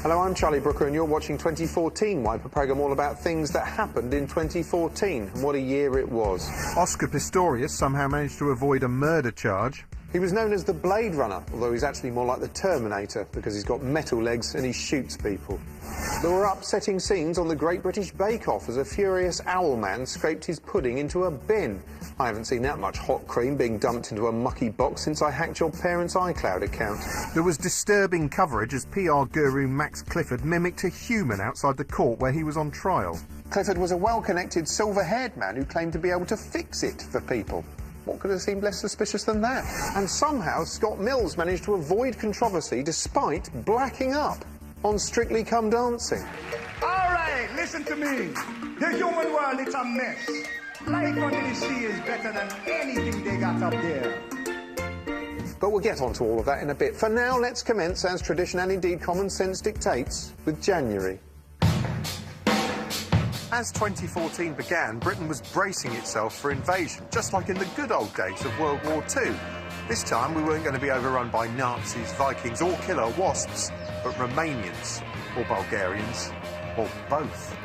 Hello, I'm Charlie Brooker and you're watching 2014 Wipe, a programme all about things that happened in 2014. And what a year it was. Oscar Pistorius somehow managed to avoid a murder charge. He was known as the Blade Runner, although he's actually more like the Terminator because he's got metal legs and he shoots people. There were upsetting scenes on the Great British Bake Off as a furious owl man scraped his pudding into a bin. I haven't seen that much hot cream being dumped into a mucky box since I hacked your parents' iCloud account. There was disturbing coverage as PR guru Max Clifford mimicked a human outside the court where he was on trial. Clifford was a well-connected, silver-haired man who claimed to be able to fix it for people. What could have seemed less suspicious than that? And somehow Scott Mills managed to avoid controversy despite blacking up on Strictly Come Dancing. All right, listen to me. The human world, it's a mess. Life under the sea is better than anything they got up there. But we'll get onto all of that in a bit. For now, let's commence, as tradition and indeed common sense dictates, with January. As 2014 began, Britain was bracing itself for invasion, just like in the good old days of World War II. This time, we weren't going to be overrun by Nazis, Vikings or killer wasps, but Romanians, or Bulgarians, or both.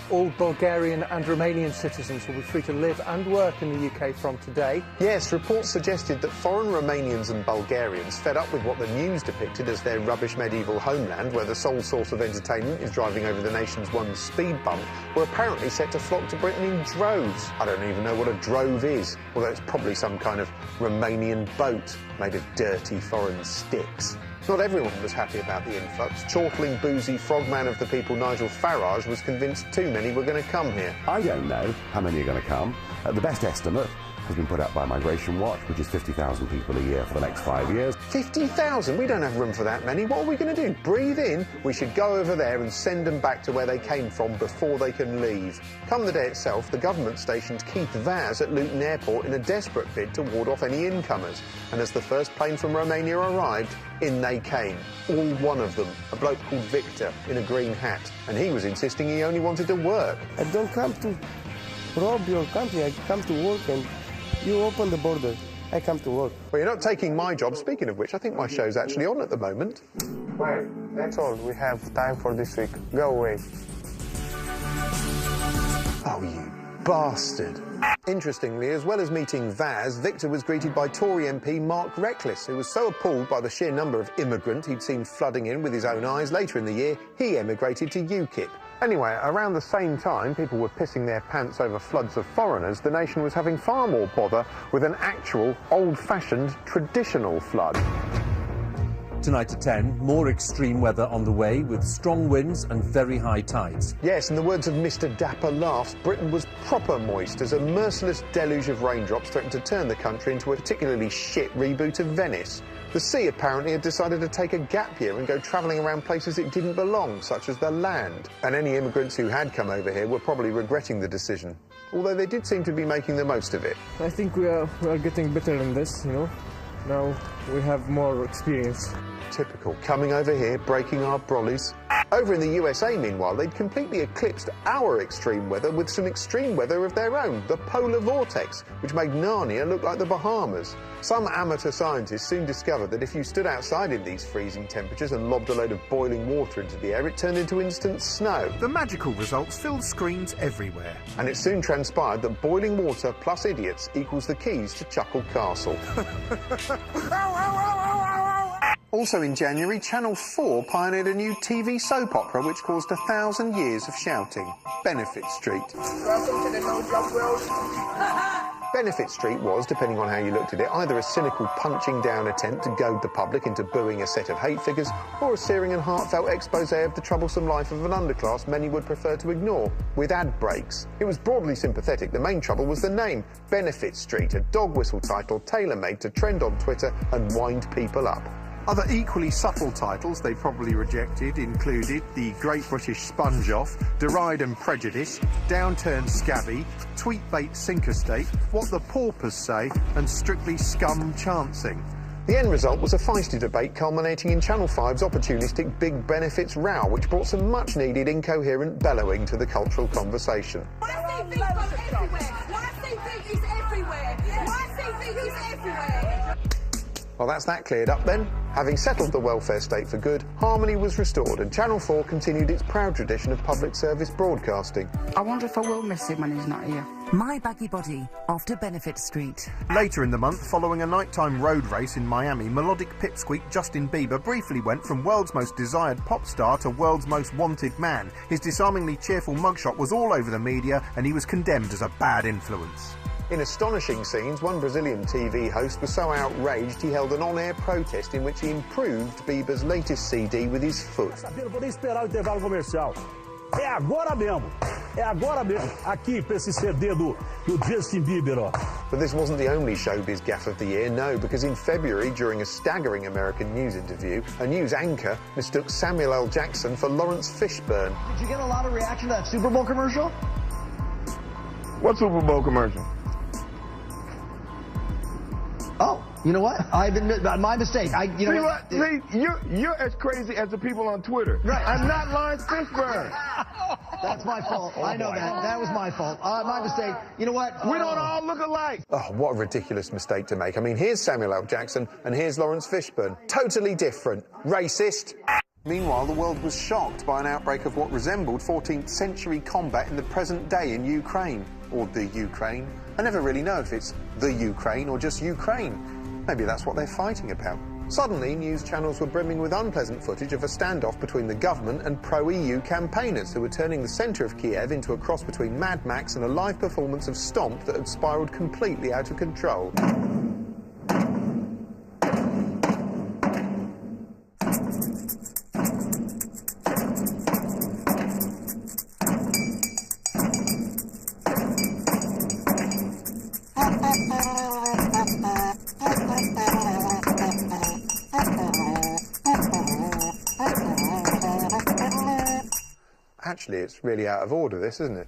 All Bulgarian and Romanian citizens will be free to live and work in the UK from today. Yes, reports suggested that foreign Romanians and Bulgarians, fed up with what the news depicted as their rubbish medieval homeland, where the sole source of entertainment is driving over the nation's one speed bump, were apparently set to flock to Britain in droves. I don't even know what a drove is, although it's probably some kind of Romanian boat made of dirty foreign sticks. Not everyone was happy about the influx. Chortling, boozy frogman of the people Nigel Farage was convinced too many were going to come here. I don't know how many are going to come. The best estimate has been put out by Migration Watch, which is 50,000 people a year for the next 5 years. 50,000? We don't have room for that many. What are we going to do? Breathe in? We should go over there and send them back to where they came from before they can leave. Come the day itself, the government stationed Keith Vaz at Luton Airport in a desperate bid to ward off any incomers. And as the first plane from Romania arrived, in they came. All one of them, a bloke called Victor in a green hat. And he was insisting he only wanted to work. I don't come to rob your country, I come to work, and you open the border. I come to work. Well, you're not taking my job. Speaking of which, I think my show's actually on at the moment. Right, that's all. We have time for this week. Go away. Oh, you bastard. Interestingly, as well as meeting Vaz, Victor was greeted by Tory MP Mark Reckless, who was so appalled by the sheer number of immigrants he'd seen flooding in with his own eyes later in the year, he emigrated to UKIP. Anyway, around the same time people were pissing their pants over floods of foreigners, the nation was having far more bother with an actual, old-fashioned, traditional flood. Tonight at 10, more extreme weather on the way with strong winds and very high tides. Yes, in the words of Mr. Dapper Laughs, Britain was proper moist as a merciless deluge of raindrops threatened to turn the country into a particularly shit reboot of Venice. The sea apparently had decided to take a gap year and go travelling around places it didn't belong, such as the land. And any immigrants who had come over here were probably regretting the decision, although they did seem to be making the most of it. I think we are getting better in this, you know. Now we have more experience. Typical. Coming over here, breaking our brollies. Over in the USA, meanwhile, they'd completely eclipsed our extreme weather with some extreme weather of their own, the polar vortex, which made Narnia look like the Bahamas. Some amateur scientists soon discovered that if you stood outside in these freezing temperatures and lobbed a load of boiling water into the air, it turned into instant snow. The magical results filled screens everywhere. And it soon transpired that boiling water plus idiots equals the keys to Chuckle Castle. Also in January, Channel 4 pioneered a new TV soap opera which caused 1,000 years of shouting. Benefit Street. Welcome to the No Job World. Benefit Street was, depending on how you looked at it, either a cynical punching down attempt to goad the public into booing a set of hate figures, or a searing and heartfelt expose of the troublesome life of an underclass many would prefer to ignore, with ad breaks. It was broadly sympathetic. The main trouble was the name, Benefit Street, a dog whistle title tailor-made to trend on Twitter and wind people up. Other equally subtle titles they probably rejected included The Great British Sponge Off, Deride and Prejudice, Downturned Scabby, Tweetbait Sink Estate, What the Paupers Say, and Strictly Scum Chancing. The end result was a feisty debate culminating in Channel 5's opportunistic Big Benefits row, which brought some much-needed incoherent bellowing to the cultural conversation. My CV goes everywhere. My CV is everywhere. My CV is everywhere. Well, that's that cleared up then. Having settled the welfare state for good, harmony was restored and Channel 4 continued its proud tradition of public service broadcasting. I wonder if I will miss him when he's not here. My Baggy Body, after Benefit Street. Later in the month, following a nighttime road race in Miami, melodic pipsqueak Justin Bieber briefly went from world's most desired pop star to world's most wanted man. His disarmingly cheerful mugshot was all over the media and he was condemned as a bad influence. In astonishing scenes, one Brazilian TV host was so outraged he held an on-air protest in which he improved Bieber's latest CD with his foot. Vou nem esperar o intervalo comercial. É agora mesmo. É agora mesmo. Aqui para esse CD do Justin Bieber, ó. But this wasn't the only showbiz gaffe of the year, no, because in February, during a staggering American news interview, a news anchor mistook Samuel L. Jackson for Lawrence Fishburne. Did you get a lot of reaction to that Super Bowl commercial? What Super Bowl commercial? Oh, you know what? I've admit my mistake. You know what? See, you're as crazy as the people on Twitter. Right. I'm not Lawrence Fishburne. That's my fault. I know that. That was my fault. My mistake. You know what? We don't all look alike. Oh, what a ridiculous mistake to make. I mean, here's Samuel L. Jackson and here's Lawrence Fishburne. Totally different. Racist. Meanwhile, the world was shocked by an outbreak of what resembled 14th century combat in the present day in Ukraine. Or the Ukraine. I never really know if it's the Ukraine or just Ukraine. Maybe that's what they're fighting about. Suddenly, news channels were brimming with unpleasant footage of a standoff between the government and pro-EU campaigners who were turning the centre of Kiev into a cross between Mad Max and a live performance of Stomp that had spiralled completely out of control. Actually, it's really out of order, this, isn't it?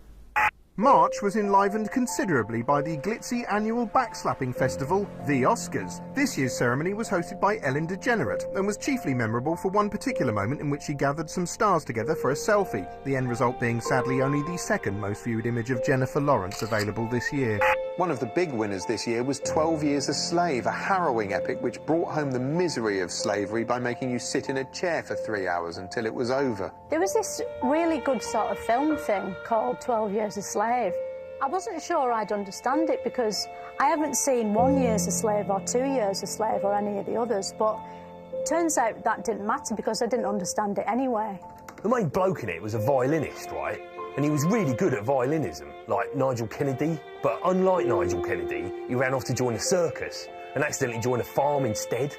March was enlivened considerably by the glitzy annual backslapping festival, the Oscars. This year's ceremony was hosted by Ellen DeGeneres and was chiefly memorable for one particular moment in which she gathered some stars together for a selfie, the end result being sadly only the second most viewed image of Jennifer Lawrence available this year. One of the big winners this year was 12 Years a Slave, a harrowing epic which brought home the misery of slavery by making you sit in a chair for 3 hours until it was over. There was this really good sort of film thing called 12 Years a Slave. I wasn't sure I'd understand it because I haven't seen 1 Year's a Slave or 2 Years a Slave or any of the others, but it turns out that didn't matter because I didn't understand it anyway. The main bloke in it was a violinist, right? And he was really good at violinism, like Nigel Kennedy. But unlike Nigel Kennedy, he ran off to join a circus and accidentally joined a farm instead.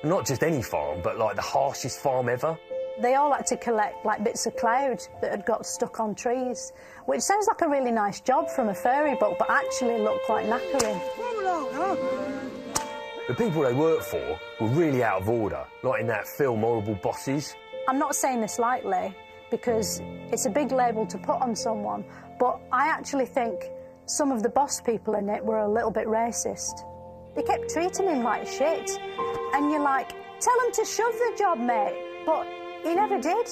And not just any farm, but like the harshest farm ever. They all had to collect like bits of cloud that had got stuck on trees, which sounds like a really nice job from a fairy book, but actually looked quite knackering. The people they worked for were really out of order, like in that film Horrible Bosses. I'm not saying this lightly, because it's a big label to put on someone, but I actually think some of the boss people in it were a little bit racist. They kept treating him like shit, and you're like, tell him to shove the job, mate, but he never did.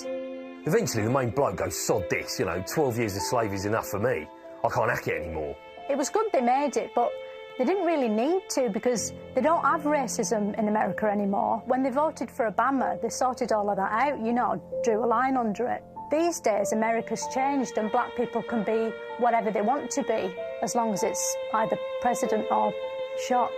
Eventually the main bloke goes, sod this, 12 years a slave is enough for me. I can't hack it anymore. It was good they made it, but they didn't really need to because they don't have racism in America anymore. When they voted for Obama, they sorted all of that out, drew a line under it. These days, America's changed and black people can be whatever they want to be, as long as it's either president or shot.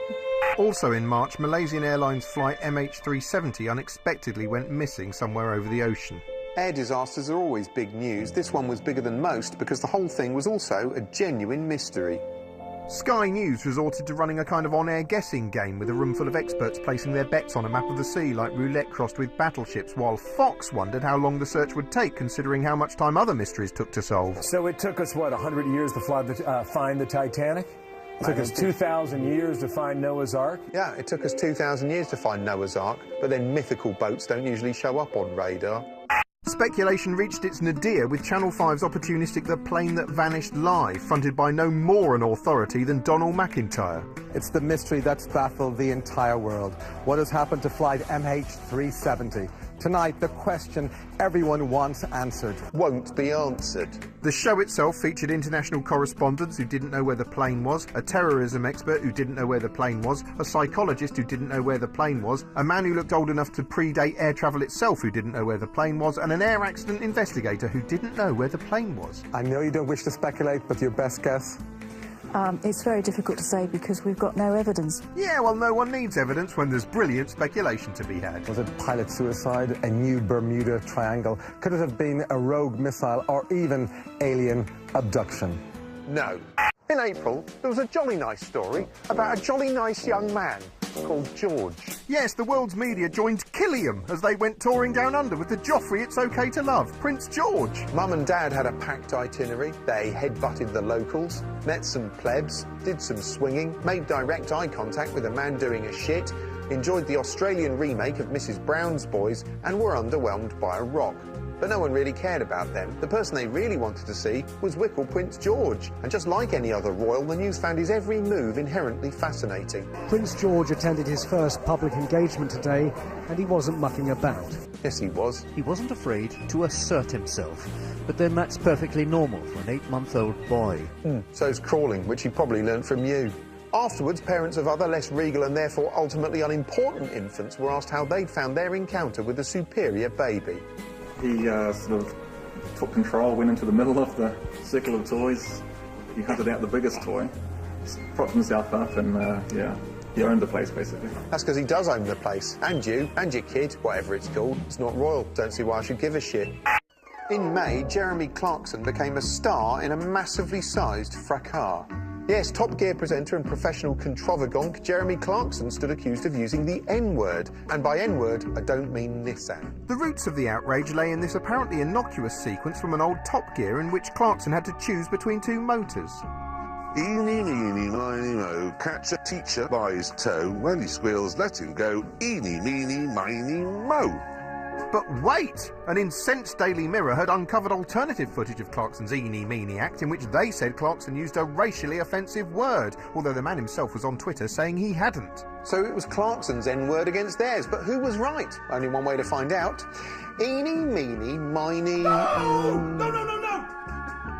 Also in March, Malaysian Airlines flight MH370 unexpectedly went missing somewhere over the ocean. Air disasters are always big news. This one was bigger than most because the whole thing was also a genuine mystery. Sky News resorted to running a kind of on-air guessing game with a room full of experts placing their bets on a map of the sea like roulette crossed with battleships, while Fox wondered how long the search would take considering how much time other mysteries took to solve. So it took us, 100 years to find the Titanic? It took us 2,000 years to find Noah's Ark? Yeah, it took us 2,000 years to find Noah's Ark, but then mythical boats don't usually show up on radar. Speculation reached its nadir with Channel 5's opportunistic The Plane That Vanished Live, fronted by no more an authority than Donald McIntyre. It's the mystery that's baffled the entire world. What has happened to flight MH370? Tonight, the question everyone wants answered won't be answered. The show itself featured international correspondents who didn't know where the plane was, a terrorism expert who didn't know where the plane was, a psychologist who didn't know where the plane was, a man who looked old enough to predate air travel itself who didn't know where the plane was, and an air accident investigator who didn't know where the plane was. I know you don't wish to speculate, but your best guess? It's very difficult to say because we've got no evidence. Yeah, well, no one needs evidence when there's brilliant speculation to be had. Was it pilot suicide, a new Bermuda Triangle? Could it have been a rogue missile or even alien abduction? No. In April, there was a jolly nice story about a jolly nice young man called George. Yes, the world's media joined Killiam as they went touring down under with the Joffrey It's OK to Love, Prince George. Mum and Dad had a packed itinerary. They headbutted the locals, met some plebs, did some swinging, made direct eye contact with a man doing a shit, enjoyed the Australian remake of Mrs. Brown's Boys, and were underwhelmed by a rock. But no one really cared about them. The person they really wanted to see was Wickle Prince George. And just like any other royal, the news found his every move inherently fascinating. Prince George attended his first public engagement today, and he wasn't mucking about. Yes, he was. He wasn't afraid to assert himself. But then that's perfectly normal for an 8-month-old boy. So's crawling, which he probably learnt from you. Afterwards, parents of other less regal and therefore ultimately unimportant infants were asked how they'd found their encounter with a superior baby. He sort of took control, went into the middle of the circle of toys. He hunted out the biggest toy, propped himself up, and yeah, he owned the place basically. That's because he does own the place. And you, and your kid, whatever it's called. It's not royal. Don't see why I should give a shit. In May, Jeremy Clarkson became a star in a massively sized fracas. Yes, Top Gear presenter and professional controvergonk Jeremy Clarkson stood accused of using the N-word. And by N-word, I don't mean Nissan. The roots of the outrage lay in this apparently innocuous sequence from an old Top Gear in which Clarkson had to choose between two motors. Eeny, meeny, miny, mo, catch a teacher by his toe. When he squeals, let him go. Eeny, meeny, miny, mo. But wait! An incensed Daily Mirror had uncovered alternative footage of Clarkson's eeny meeny act in which they said Clarkson used a racially offensive word, although the man himself was on Twitter saying he hadn't. So it was Clarkson's N-word against theirs, but who was right? Only one way to find out. Eeny, meeny, miny... No!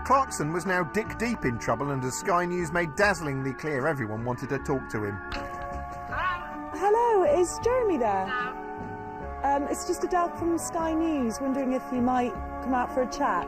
Clarkson was now dick deep in trouble, and as Sky News made dazzlingly clear, everyone wanted to talk to him. Hello, is Jeremy there? It's just Adele from Sky News, wondering if you might come out for a chat.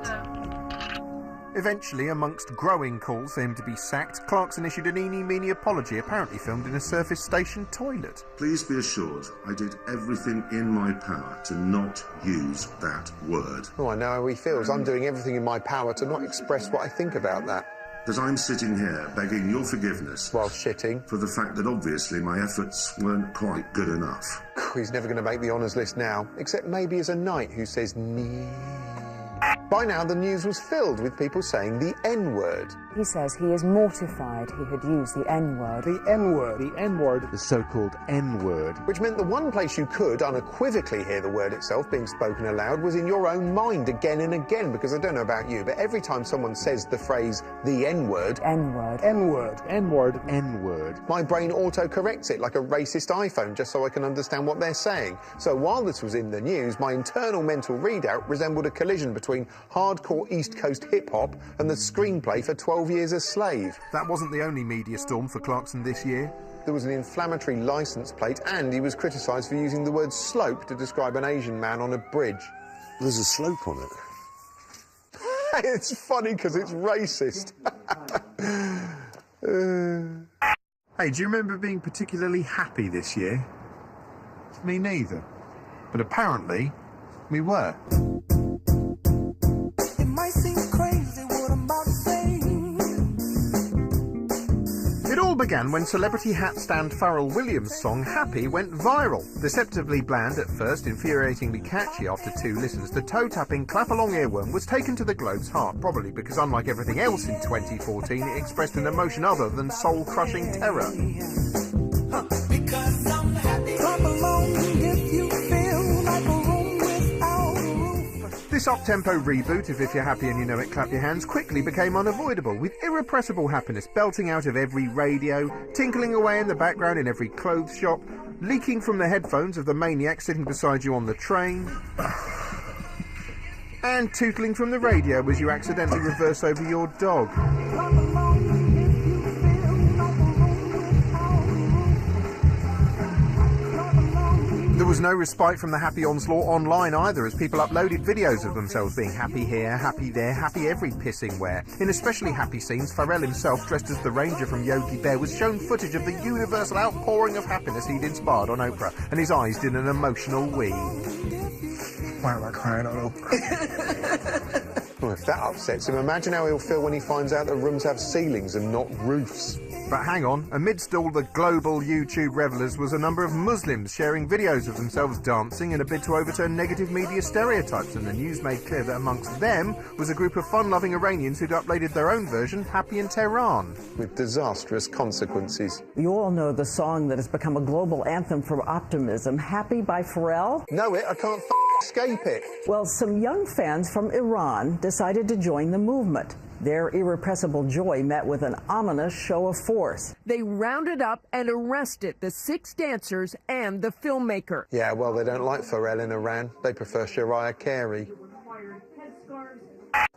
Eventually, amongst growing calls for him to be sacked, Clarkson issued an eeny-meeny apology, apparently filmed in a surface station toilet. Please be assured, I did everything in my power to not use that word. Oh, I know how he feels. I'm doing everything in my power to not express what I think about that. That I'm sitting here begging your forgiveness... while shitting. ...for the fact that obviously my efforts weren't quite good enough. He's never going to make the honours list now, except maybe as a knight who says nee. By now, the news was filled with people saying the N-word. He says he is mortified he had used the N-word. The N-word. The N-word. The so-called N-word. Which meant the one place you could unequivocally hear the word itself being spoken aloud was in your own mind again and again, because I don't know about you, but every time someone says the phrase, the N-word... N-word. N-word. N-word. N-word. My brain auto-corrects it like a racist iPhone, just so I can understand what they're saying. So while this was in the news, my internal mental readout resembled a collision between hardcore East Coast hip-hop and the screenplay for 12 Years a Slave. That wasn't the only media storm for Clarkson this year. There was an inflammatory licence plate, and he was criticised for using the word slope to describe an Asian man on a bridge. There's a slope on it. It's funny because it's racist. Hey, do you remember being particularly happy this year? Me neither. But apparently, we were. It might seem crazy what I'm about to say. It all began when celebrity hat stand Pharrell Williams' song Happy went viral. Deceptively bland at first, infuriatingly catchy after 2 listens, the toe-tapping clap-along earworm was taken to the globe's heart, probably because unlike everything else in 2014, it expressed an emotion other than soul-crushing terror. Because I'm happy. Clap along if you feel like a room without a roof. This up-tempo reboot of If You're Happy and You Know It, Clap Your Hands quickly became unavoidable, with irrepressible happiness belting out of every radio, tinkling away in the background in every clothes shop, leaking from the headphones of the maniac sitting beside you on the train, and tootling from the radio as you accidentally reverse over your dog. There was no respite from the happy onslaught online either, as people uploaded videos of themselves being happy here, happy there, happy every pissing where. In especially happy scenes, Pharrell himself, dressed as the Ranger from Yogi Bear, was shown footage of the universal outpouring of happiness he'd inspired on Oprah, and his eyes did an emotional wee. Why am I crying on Oprah? Well, if that upsets him, imagine how he'll feel when he finds out that rooms have ceilings and not roofs. But hang on, amidst all the global YouTube revelers was a number of Muslims sharing videos of themselves dancing in a bid to overturn negative media stereotypes, and the news made clear that amongst them was a group of fun-loving Iranians who'd uploaded their own version, Happy in Tehran. With disastrous consequences. You all know the song that has become a global anthem for optimism, Happy by Pharrell? Know it, I can't escape it. Well, some young fans from Iran decided to join the movement. Their irrepressible joy met with an ominous show of force. They rounded up and arrested the 6 dancers and the filmmaker. Yeah, well, they don't like Pharrell in Iran. They prefer Mariah Carey.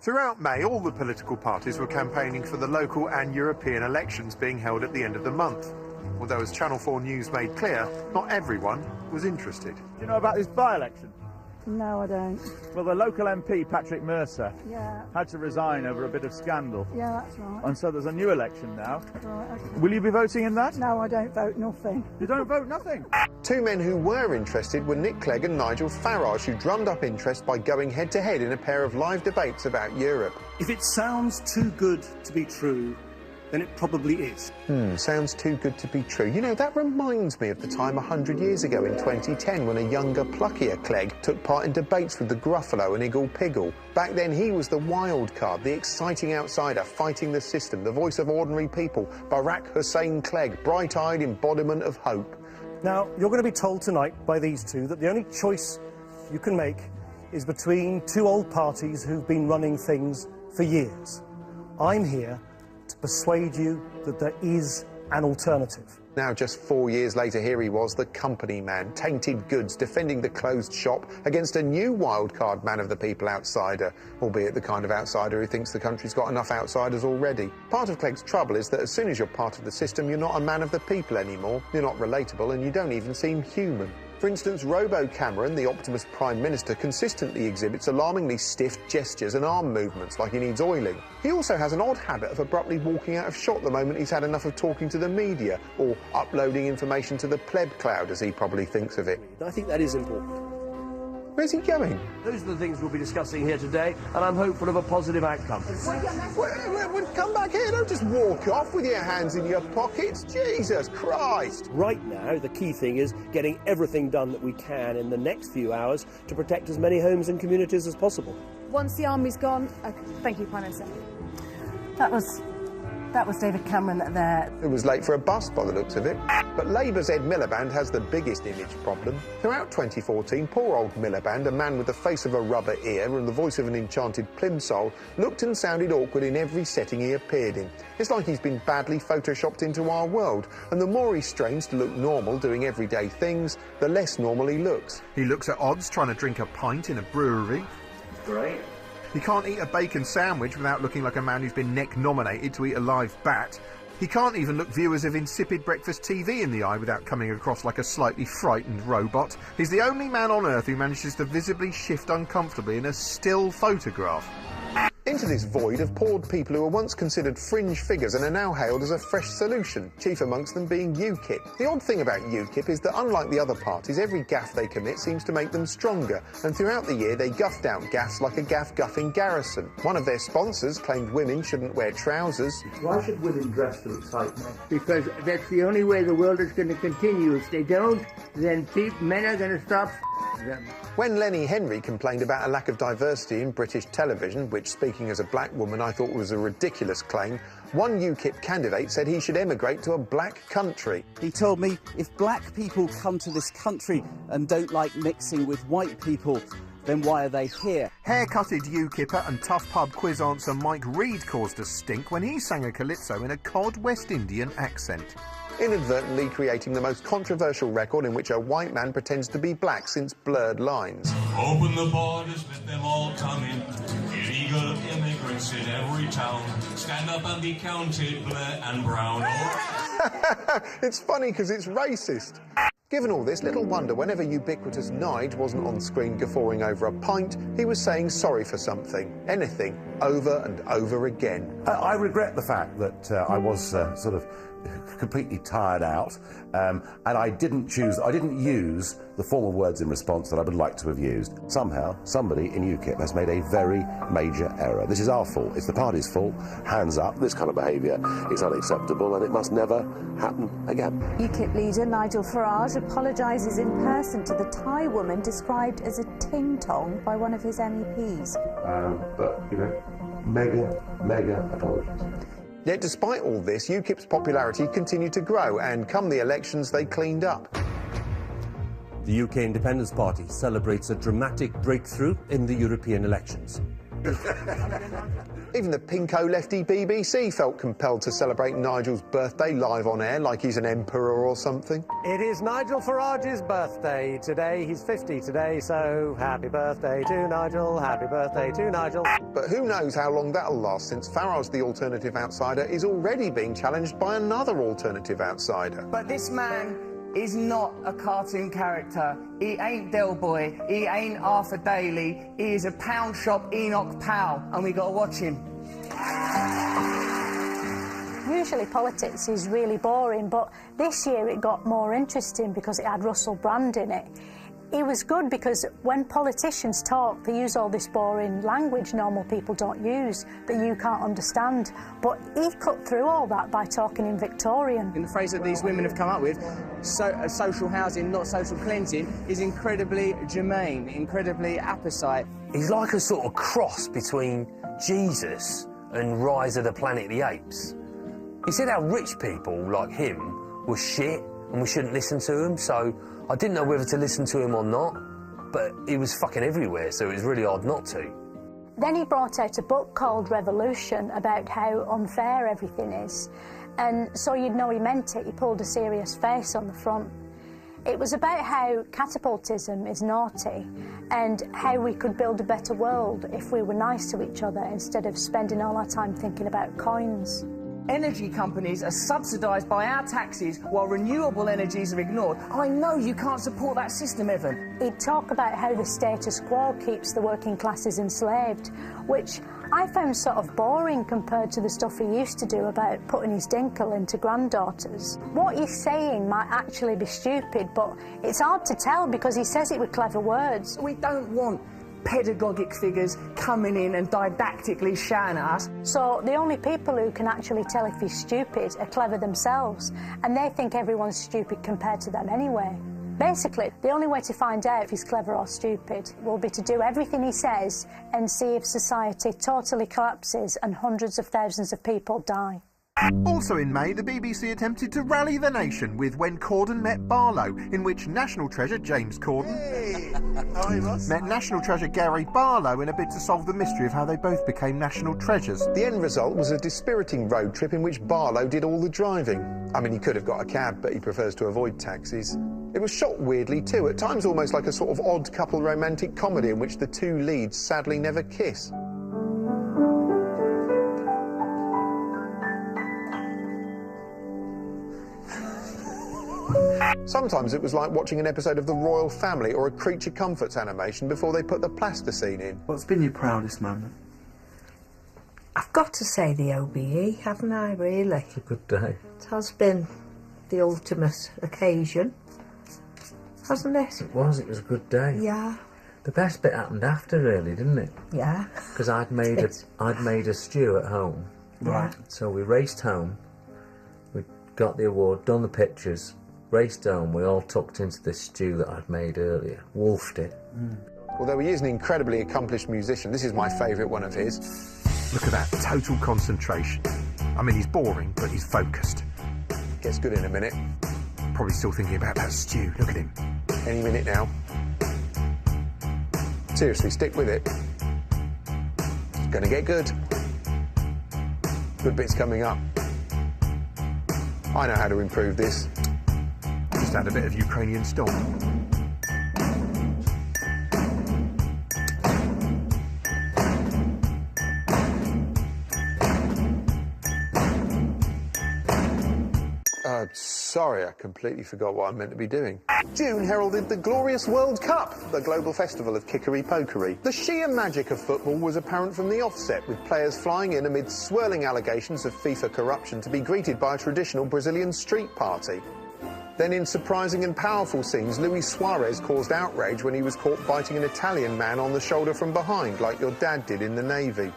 Throughout May, all the political parties were campaigning for the local and European elections being held at the end of the month. Although, as Channel 4 News made clear, not everyone was interested. Do you know about this by-election? No, I don't. Well, the local MP, Patrick Mercer, Yeah. had to resign over a bit of scandal. Yeah, that's right. And so there's a new election now. Right, okay. Will you be voting in that? No, I don't vote nothing. You don't vote nothing? Two men who were interested were Nick Clegg and Nigel Farage, who drummed up interest by going head-to-head in a pair of live debates about Europe. If it sounds too good to be true, then it probably is. Sounds too good to be true. You know, that reminds me of the time 100 years ago in 2010 when a younger, pluckier Clegg took part in debates with the Gruffalo and Iggle Piggle. Back then, he was the wild card, the exciting outsider fighting the system, the voice of ordinary people, Barack Hussein Clegg, bright-eyed embodiment of hope. Now, you're going to be told tonight by these two that the only choice you can make is between two old parties who've been running things for years. I'm here to persuade you that there is an alternative. Now, just 4 years later, here he was, the company man, tainted goods, defending the closed shop against a new wildcard man of the people outsider, albeit the kind of outsider who thinks the country's got enough outsiders already. Part of Clegg's trouble is that as soon as you're part of the system, you're not a man of the people anymore, you're not relatable, and you don't even seem human. For instance, Robo Cameron, the Optimus Prime Minister, consistently exhibits alarmingly stiff gestures and arm movements like he needs oiling. He also has an odd habit of abruptly walking out of shot the moment he's had enough of talking to the media, or uploading information to the pleb cloud, as he probably thinks of it. I think that is important. Where's he going? Those are the things we'll be discussing here today, and I'm hopeful of a positive outcome. Well, come back here, don't just walk off with your hands in your pockets. Jesus Christ! Right now, the key thing is getting everything done that we can in the next few hours to protect as many homes and communities as possible. Once the army's gone, thank you, Prime Minister. That was David Cameron there. It was late for a bus by the looks of it. But Labour's Ed Miliband has the biggest image problem. Throughout 2014, poor old Miliband, a man with the face of a rubber ear and the voice of an enchanted plimsoll, looked and sounded awkward in every setting he appeared in. It's like he's been badly photoshopped into our world, and the more he strains to look normal doing everyday things, the less normal he looks. He looks at odds trying to drink a pint in a brewery. Great. He can't eat a bacon sandwich without looking like a man who's been neck-nominated to eat a live bat. He can't even look viewers of insipid breakfast TV in the eye without coming across like a slightly frightened robot. He's the only man on Earth who manages to visibly shift uncomfortably in a still photograph. Into this void have poured people who were once considered fringe figures and are now hailed as a fresh solution, chief amongst them being UKIP. The odd thing about UKIP is that unlike the other parties, every gaffe they commit seems to make them stronger, and throughout the year they guff down gaffes like a gaff-guffing garrison. One of their sponsors claimed women shouldn't wear trousers. Why should women dress to excite men? Because that's the only way the world is going to continue. If they don't, then men are going to stop them. When Lenny Henry complained about a lack of diversity in British television, which, speaking as a black woman, I thought was a ridiculous claim, one UKIP candidate said he should emigrate to a black country. He told me if black people come to this country and don't like mixing with white people, then why are they here? Haircutted UKIPper and tough pub quiz answer Mike Reed caused a stink when he sang a calypso in a cod West Indian accent. inadvertently creating the most controversial record in which a white man pretends to be black since Blurred Lines. Open the borders, let them all come in. Illegal immigrants in every town. Stand up and be counted, black and brown. It's funny because it's racist. Given all this, little wonder whenever ubiquitous Nige wasn't on screen guffawing over a pint, he was saying sorry for something, anything, over and over again. I regret the fact that I was sort of completely tired out, and I didn't use the form of words in response that I would like to have used. Somehow, somebody in UKIP has made a very major error. This is our fault. It's the party's fault. Hands up. This kind of behaviour is unacceptable, and it must never happen again. UKIP leader Nigel Farage apologises in person to the Thai woman described as a ting-tong by one of his MEPs. But, you know, mega apologies. Yet despite all this, UKIP's popularity continued to grow, and come the elections, they cleaned up. The UK Independence Party celebrates a dramatic breakthrough in the European elections. Even the pinko lefty BBC felt compelled to celebrate Nigel's birthday live on air like he's an emperor or something. It is Nigel Farage's birthday today. He's 50 today, so happy birthday to Nigel, happy birthday to Nigel. But who knows how long that'll last, since Farage, the alternative outsider, is already being challenged by another alternative outsider. But this man is not a cartoon character. He ain't Del Boy, he ain't Arthur Daly, he is a pound shop Enoch Powell, and we gotta watch him. Usually politics is really boring, but this year it got more interesting because it had Russell Brand in it. It was good because when politicians talk, they use all this boring language normal people don't use, that you can't understand. But he cut through all that by talking in Victorian. And the phrase that these women have come up with, social housing, not social cleansing, is incredibly germane, incredibly apposite. He's like a sort of cross between Jesus and Rise of the Planet of the Apes. He said how rich people like him were shit and we shouldn't listen to him, so I didn't know whether to listen to him or not, but he was fucking everywhere, so it was really hard not to. Then he brought out a book called Revolution about how unfair everything is, and so you'd know he meant it. He pulled a serious face on the front. It was about how catapultism is naughty and how we could build a better world if we were nice to each other instead of spending all our time thinking about coins. Energy companies are subsidised by our taxes while renewable energies are ignored. I know you can't support that system, Evan. He'd talk about how the status quo keeps the working classes enslaved, which I found sort of boring compared to the stuff he used to do about putting his dinkle into granddaughters. What he's saying might actually be stupid, but it's hard to tell because he says it with clever words. We don't want pedagogic figures coming in and didactically shouting at us. So the only people who can actually tell if he's stupid are clever themselves, and they think everyone's stupid compared to them anyway. Basically, the only way to find out if he's clever or stupid will be to do everything he says and see if society totally collapses and hundreds of thousands of people die. Also in May, the BBC attempted to rally the nation with When Corden Met Barlow, in which National Treasure James Corden met National Treasure Gary Barlow in a bid to solve the mystery of how they both became national treasures. The end result was a dispiriting road trip in which Barlow did all the driving. I mean, he could have got a cab, but he prefers to avoid taxis. It was shot weirdly too, at times almost like a sort of odd couple romantic comedy in which the two leads sadly never kiss. Sometimes it was like watching an episode of The Royal Family or a Creature Comforts animation before they put the plasticine in. What's been your proudest moment? I've got to say the OBE, haven't I, really? It's a good day. It has been the ultimate occasion, hasn't it? It was a good day. Yeah. The best bit happened after, really, didn't it? Yeah. Because I'd made a stew at home. Right. So we raced home, we got the award, done the pictures, raced home, we all tucked into this stew that I'd made earlier, wolfed it. Although he is an incredibly accomplished musician, this is my favourite one of his. Look at that, total concentration. I mean, he's boring, but he's focused. Gets good in a minute. Probably still thinking about that stew, look at him. Any minute now. Seriously, stick with it. It's gonna get good. Good bits coming up. I know how to improve this. Just add a bit of Ukrainian storm. Sorry, I completely forgot what I meant to be doing. June heralded the glorious World Cup, the global festival of kickery-pokery. The sheer magic of football was apparent from the offset, with players flying in amid swirling allegations of FIFA corruption to be greeted by a traditional Brazilian street party. Then in surprising and powerful scenes, Luis Suarez caused outrage when he was caught biting an Italian man on the shoulder from behind, like your dad did in the Navy.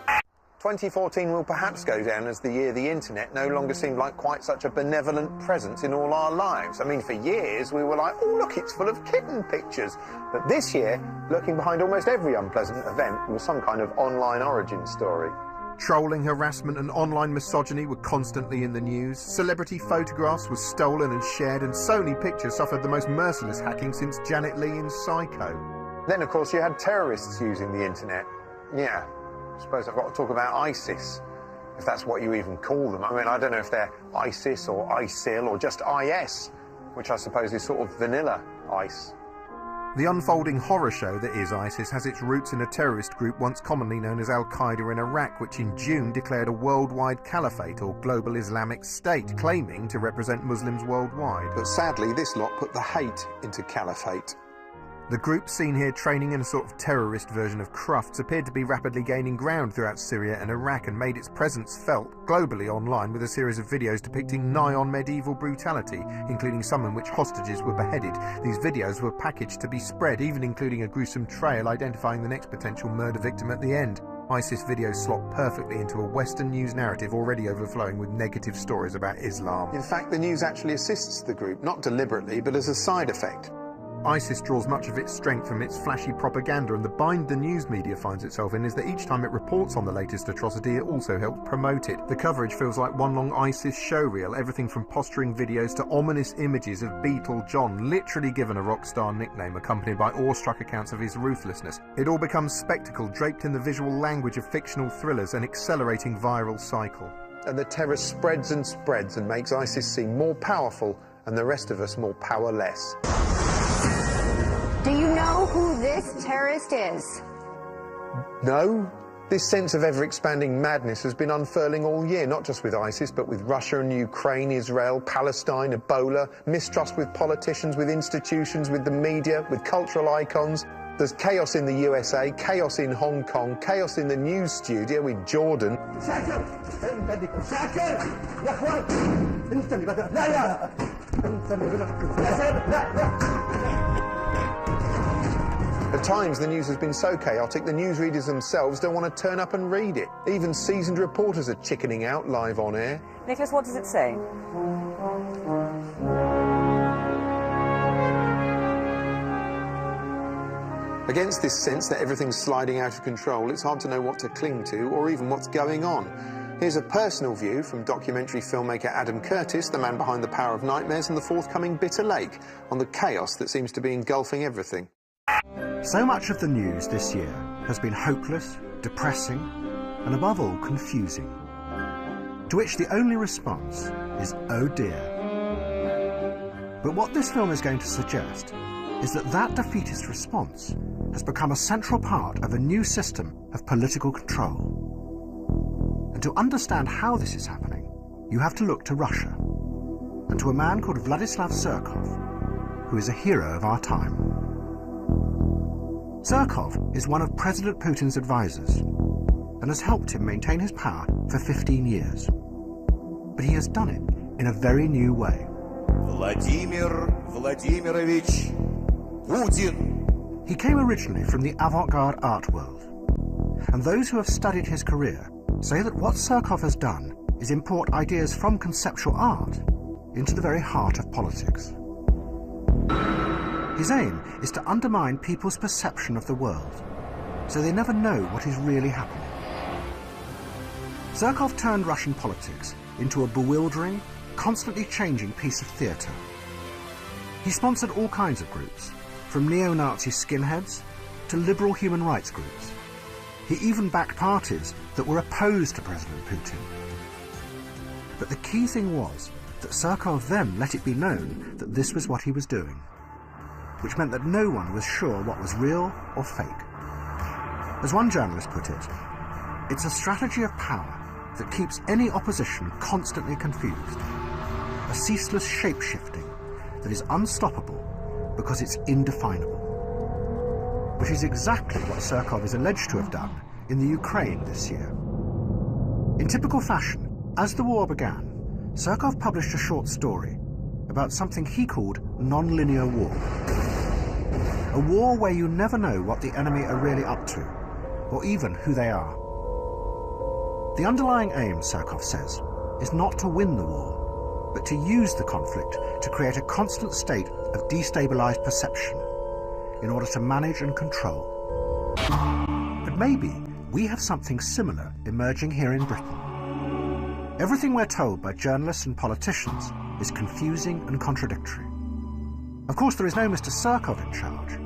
2014 will perhaps go down as the year the internet no longer seemed like quite such a benevolent presence in all our lives. I mean, for years we were like, oh look, it's full of kitten pictures. But this year, lurking behind almost every unpleasant event was some kind of online origin story. Trolling, harassment and online misogyny were constantly in the news. Celebrity photographs were stolen and shared, and Sony Pictures suffered the most merciless hacking since Janet Leigh in Psycho. Then, of course, you had terrorists using the internet. Yeah. I suppose I've got to talk about ISIS, if that's what you even call them. I mean, I don't know if they're ISIS or ISIL or just IS, which I suppose is sort of vanilla ice. The unfolding horror show that is ISIS has its roots in a terrorist group once commonly known as Al-Qaeda in Iraq, which in June declared a worldwide caliphate or global Islamic state, claiming to represent Muslims worldwide. But sadly, this lot put the hate into caliphate. The group seen here training in a sort of terrorist version of Crufts appeared to be rapidly gaining ground throughout Syria and Iraq and made its presence felt globally online with a series of videos depicting nigh-on medieval brutality, including some in which hostages were beheaded. These videos were packaged to be spread, even including a gruesome trail identifying the next potential murder victim at the end. ISIS videos slot perfectly into a Western news narrative already overflowing with negative stories about Islam. In fact, the news actually assists the group, not deliberately, but as a side effect. ISIS draws much of its strength from its flashy propaganda, and the bind the news media finds itself in is that each time it reports on the latest atrocity, it also helps promote it. The coverage feels like one long ISIS showreel, everything from posturing videos to ominous images of Beetle John, literally given a rock star nickname, accompanied by awestruck accounts of his ruthlessness. It all becomes spectacle, draped in the visual language of fictional thrillers, an accelerating viral cycle. And the terror spreads and spreads and makes ISIS seem more powerful and the rest of us more powerless. Do you know who this terrorist is? No. This sense of ever-expanding madness has been unfurling all year, not just with ISIS, but with Russia and Ukraine, Israel, Palestine, Ebola, mistrust with politicians, with institutions, with the media, with cultural icons. There's chaos in the USA, chaos in Hong Kong, chaos in the news studio with Jordan. At times, the news has been so chaotic, the newsreaders themselves don't want to turn up and read it. Even seasoned reporters are chickening out live on air. Nicholas, what does it say? Against this sense that everything's sliding out of control, it's hard to know what to cling to or even what's going on. Here's a personal view from documentary filmmaker Adam Curtis, the man behind The Power of Nightmares and the forthcoming Bitter Lake, on the chaos that seems to be engulfing everything. So much of the news this year has been hopeless, depressing, and above all, confusing. To which the only response is, oh dear. But what this film is going to suggest is that that defeatist response has become a central part of a new system of political control. And to understand how this is happening, you have to look to Russia, and to a man called Vladislav Surkov, who is a hero of our time. Surkov is one of President Putin's advisors and has helped him maintain his power for 15 years. But he has done it in a very new way. Vladimir Vladimirovich Putin. He came originally from the avant-garde art world, and those who have studied his career say that what Surkov has done is import ideas from conceptual art into the very heart of politics. His aim is to undermine people's perception of the world, so they never know what is really happening. Surkov turned Russian politics into a bewildering, constantly changing piece of theatre. He sponsored all kinds of groups, from neo-Nazi skinheads to liberal human rights groups. He even backed parties that were opposed to President Putin. But the key thing was that Surkov then let it be known that this was what he was doing, which meant that no one was sure what was real or fake. As one journalist put it, it's a strategy of power that keeps any opposition constantly confused, a ceaseless shape-shifting that is unstoppable because it's indefinable, which is exactly what Surkov is alleged to have done in the Ukraine this year. In typical fashion, as the war began, Surkov published a short story about something he called non-linear war. A war where you never know what the enemy are really up to, or even who they are. The underlying aim, Surkov says, is not to win the war, but to use the conflict to create a constant state of destabilized perception in order to manage and control. But maybe we have something similar emerging here in Britain. Everything we're told by journalists and politicians is confusing and contradictory. Of course, there is no Mr. Surkov in charge,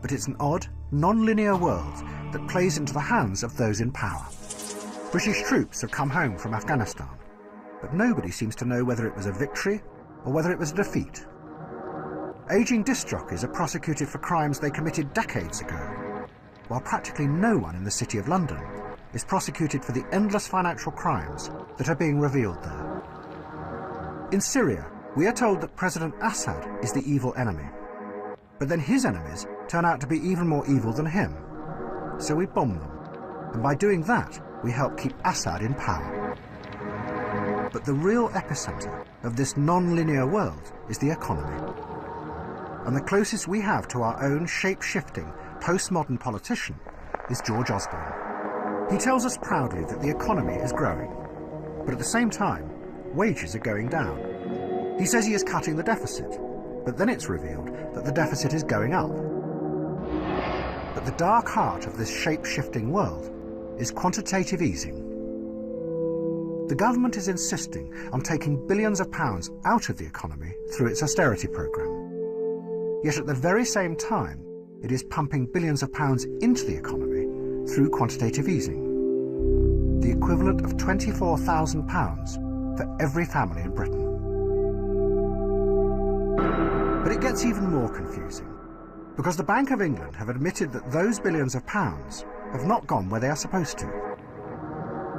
but it's an odd, non-linear world that plays into the hands of those in power. British troops have come home from Afghanistan, but nobody seems to know whether it was a victory or whether it was a defeat. Aging disc jockeys are prosecuted for crimes they committed decades ago, while practically no one in the City of London is prosecuted for the endless financial crimes that are being revealed there. In Syria, we are told that President Assad is the evil enemy, but then his enemies turn out to be even more evil than him. So we bomb them, and by doing that, we help keep Assad in power. But the real epicenter of this non-linear world is the economy. And the closest we have to our own shape-shifting, postmodern politician is George Osborne. He tells us proudly that the economy is growing, but at the same time, wages are going down. He says he is cutting the deficit, but then it's revealed that the deficit is going up. But the dark heart of this shape-shifting world is quantitative easing. The government is insisting on taking billions of pounds out of the economy through its austerity programme. Yet at the very same time, it is pumping billions of pounds into the economy through quantitative easing, the equivalent of £24,000 for every family in Britain. But it gets even more confusing, because the Bank of England have admitted that those billions of pounds have not gone where they are supposed to.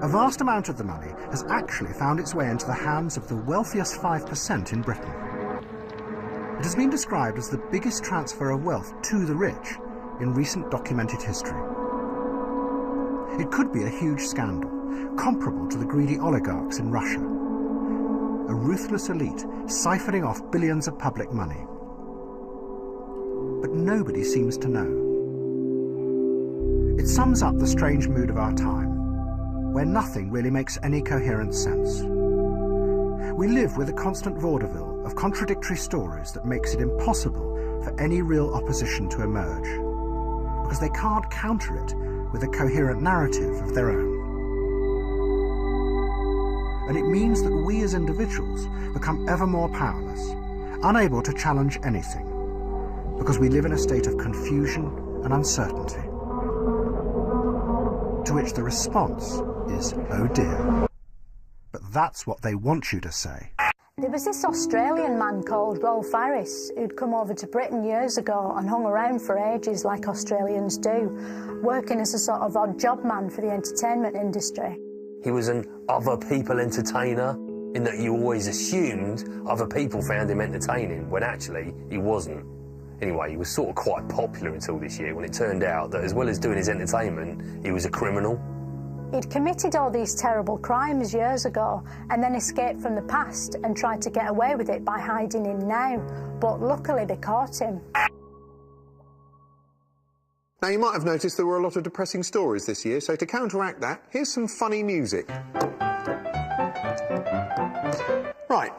A vast amount of the money has actually found its way into the hands of the wealthiest 5% in Britain. It has been described as the biggest transfer of wealth to the rich in recent documented history. It could be a huge scandal, comparable to the greedy oligarchs in Russia. A ruthless elite siphoning off billions of public money. But nobody seems to know. It sums up the strange mood of our time, where nothing really makes any coherent sense. We live with a constant vaudeville of contradictory stories that makes it impossible for any real opposition to emerge, because they can't counter it with a coherent narrative of their own. And it means that we as individuals become ever more powerless, unable to challenge anything, because we live in a state of confusion and uncertainty. To which the response is, oh dear. But that's what they want you to say. There was this Australian man called Rolf Harris who'd come over to Britain years ago and hung around for ages like Australians do, working as a sort of odd job man for the entertainment industry. He was an other people entertainer, in that you always assumed other people found him entertaining, when actually he wasn't. Anyway, he was sort of quite popular until this year, when it turned out that as well as doing his entertainment, he was a criminal. He'd committed all these terrible crimes years ago and then escaped from the past and tried to get away with it by hiding in now. But luckily they caught him. Now, you might have noticed there were a lot of depressing stories this year, so to counteract that, here's some funny music. Right,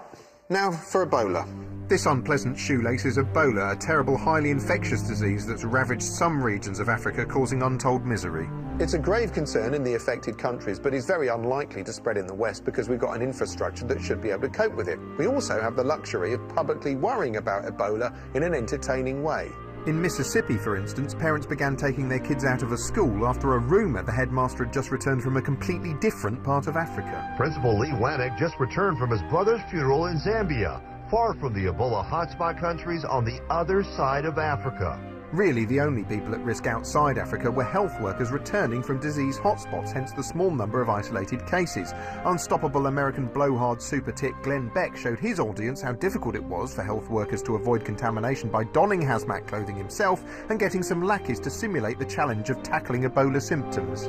now for Ebola. This unpleasant shoelace is Ebola, a terrible, highly infectious disease that's ravaged some regions of Africa, causing untold misery. It's a grave concern in the affected countries, but is very unlikely to spread in the West because we've got an infrastructure that should be able to cope with it. We also have the luxury of publicly worrying about Ebola in an entertaining way. In Mississippi, for instance, parents began taking their kids out of a school after a rumour the headmaster had just returned from a completely different part of Africa. Principal Lee Wannick just returned from his brother's funeral in Zambia, far from the Ebola hotspot countries on the other side of Africa. Really, the only people at risk outside Africa were health workers returning from disease hotspots, hence the small number of isolated cases. Unstoppable American blowhard super tit Glenn Beck showed his audience how difficult it was for health workers to avoid contamination by donning hazmat clothing himself and getting some lackeys to simulate the challenge of tackling Ebola symptoms.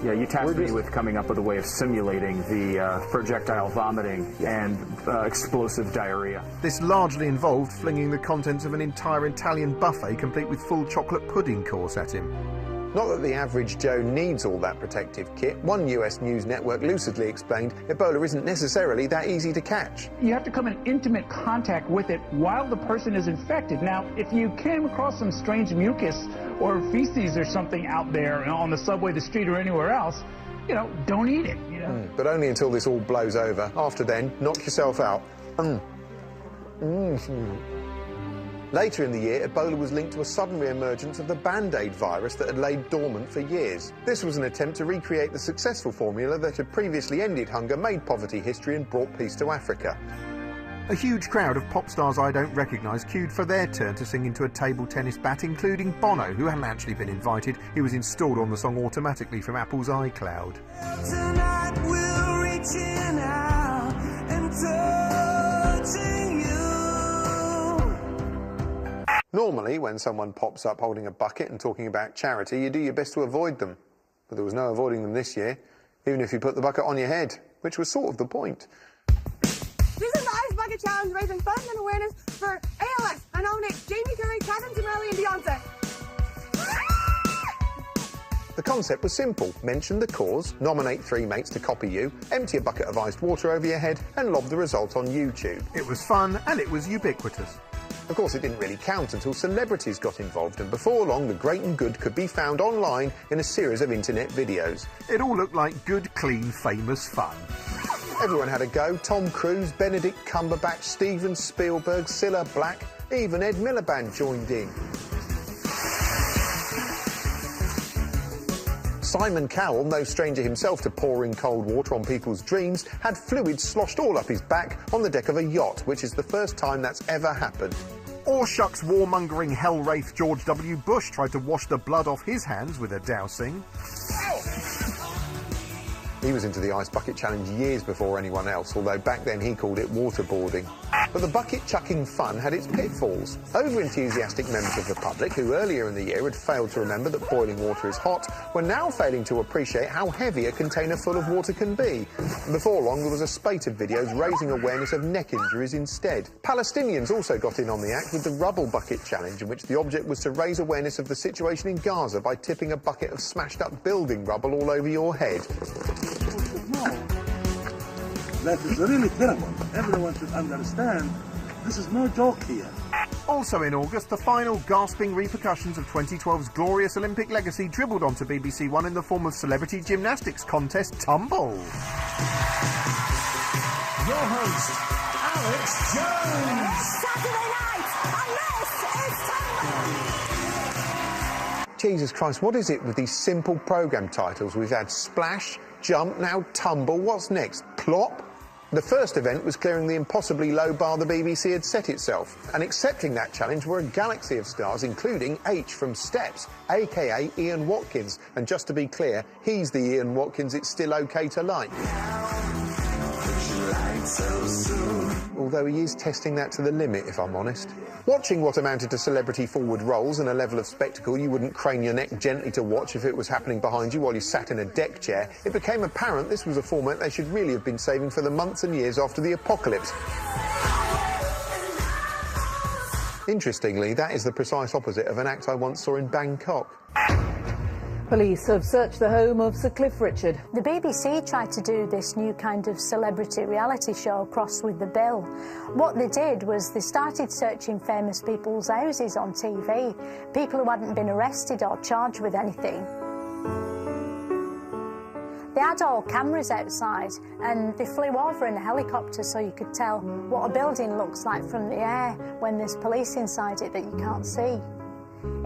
Yeah, you tasked me with coming up with a way of simulating the projectile vomiting and explosive diarrhea. This largely involved flinging the contents of an entire Italian buffet complete with full chocolate pudding course at him. Not that the average Joe needs all that protective kit. One US news network lucidly explained Ebola isn't necessarily that easy to catch. You have to come in intimate contact with it while the person is infected. Now, if you came across some strange mucus or feces or something out there on the subway, the street, or anywhere else, don't eat it. But only until this all blows over. After then, knock yourself out. Later in the year, Ebola was linked to a sudden re-emergence of the Band-Aid virus that had laid dormant for years. This was an attempt to recreate the successful formula that had previously ended hunger, made poverty history and brought peace to Africa. A huge crowd of pop stars I don't recognise queued for their turn to sing into a table tennis bat, including Bono, who hadn't actually been invited. He was installed on the song automatically from Apple's iCloud. Tonight we're reaching out and touching you. Normally, when someone pops up holding a bucket and talking about charity, you do your best to avoid them. But there was no avoiding them this year, even if you put the bucket on your head, which was sort of the point. This is the Ice Bucket Challenge, raising funds and awareness for ALS, and nominates Jamie Curry, Kevin Jamerly, and Beyonce. The concept was simple. Mention the cause, nominate 3 mates to copy you, empty a bucket of iced water over your head, and lob the result on YouTube. It was fun, and it was ubiquitous. Of course, it didn't really count until celebrities got involved, and before long, the great and good could be found online in a series of internet videos. It all looked like good, clean, famous fun. Everyone had a go. Tom Cruise, Benedict Cumberbatch, Steven Spielberg, Cilla Black, even Ed Miliband joined in. Simon Cowell, no stranger himself to pouring cold water on people's dreams, had fluid sloshed all up his back on the deck of a yacht, which is the first time that's ever happened. Or shucks warmongering hell-wraith George W. Bush tried to wash the blood off his hands with a dousing. He was into the Ice Bucket Challenge years before anyone else, although back then he called it waterboarding. But the bucket-chucking fun had its pitfalls. Over-enthusiastic members of the public, who earlier in the year had failed to remember that boiling water is hot, were now failing to appreciate how heavy a container full of water can be. And before long, there was a spate of videos raising awareness of neck injuries instead. Palestinians also got in on the act with the Rubble Bucket Challenge, in which the object was to raise awareness of the situation in Gaza by tipping a bucket of smashed-up building rubble all over your head. That is really terrible. Everyone should understand this is no joke here. Also in August, the final gasping repercussions of 2012's glorious Olympic legacy dribbled onto BBC One in the form of celebrity gymnastics contest Tumble. Your host, Alex Jones. It's Saturday night, and this is Tumble. Jesus Christ, what is it with these simple programme titles? We've had Splash, Jump, now Tumble. What's next? Plop? The first event was clearing the impossibly low bar the BBC had set itself, and accepting that challenge were a galaxy of stars, including H from Steps, aka Ian Watkins. And just to be clear, he's the Ian Watkins it's still okay to like. Although he is testing that to the limit, if I'm honest. Watching what amounted to celebrity forward rolls and a level of spectacle you wouldn't crane your neck gently to watch if it was happening behind you while you sat in a deck chair, it became apparent this was a format they should really have been saving for the months and years after the apocalypse. Interestingly, that is the precise opposite of an act I once saw in Bangkok. Police have searched the home of Sir Cliff Richard. The BBC tried to do this new kind of celebrity reality show, Cross with the Bill. What they did was they started searching famous people's houses on TV, people who hadn't been arrested or charged with anything. They had all cameras outside and they flew over in a helicopter so you could tell what a building looks like from the air when there's police inside it that you can't see.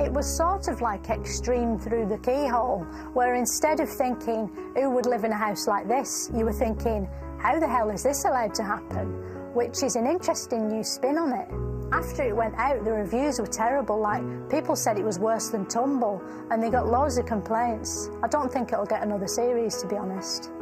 It was sort of like Extreme Through the Keyhole, where instead of thinking, who would live in a house like this, you were thinking, how the hell is this allowed to happen? Which is an interesting new spin on it. After it went out, the reviews were terrible. Like, people said it was worse than Tumble, and they got loads of complaints. I don't think it'll get another series, to be honest.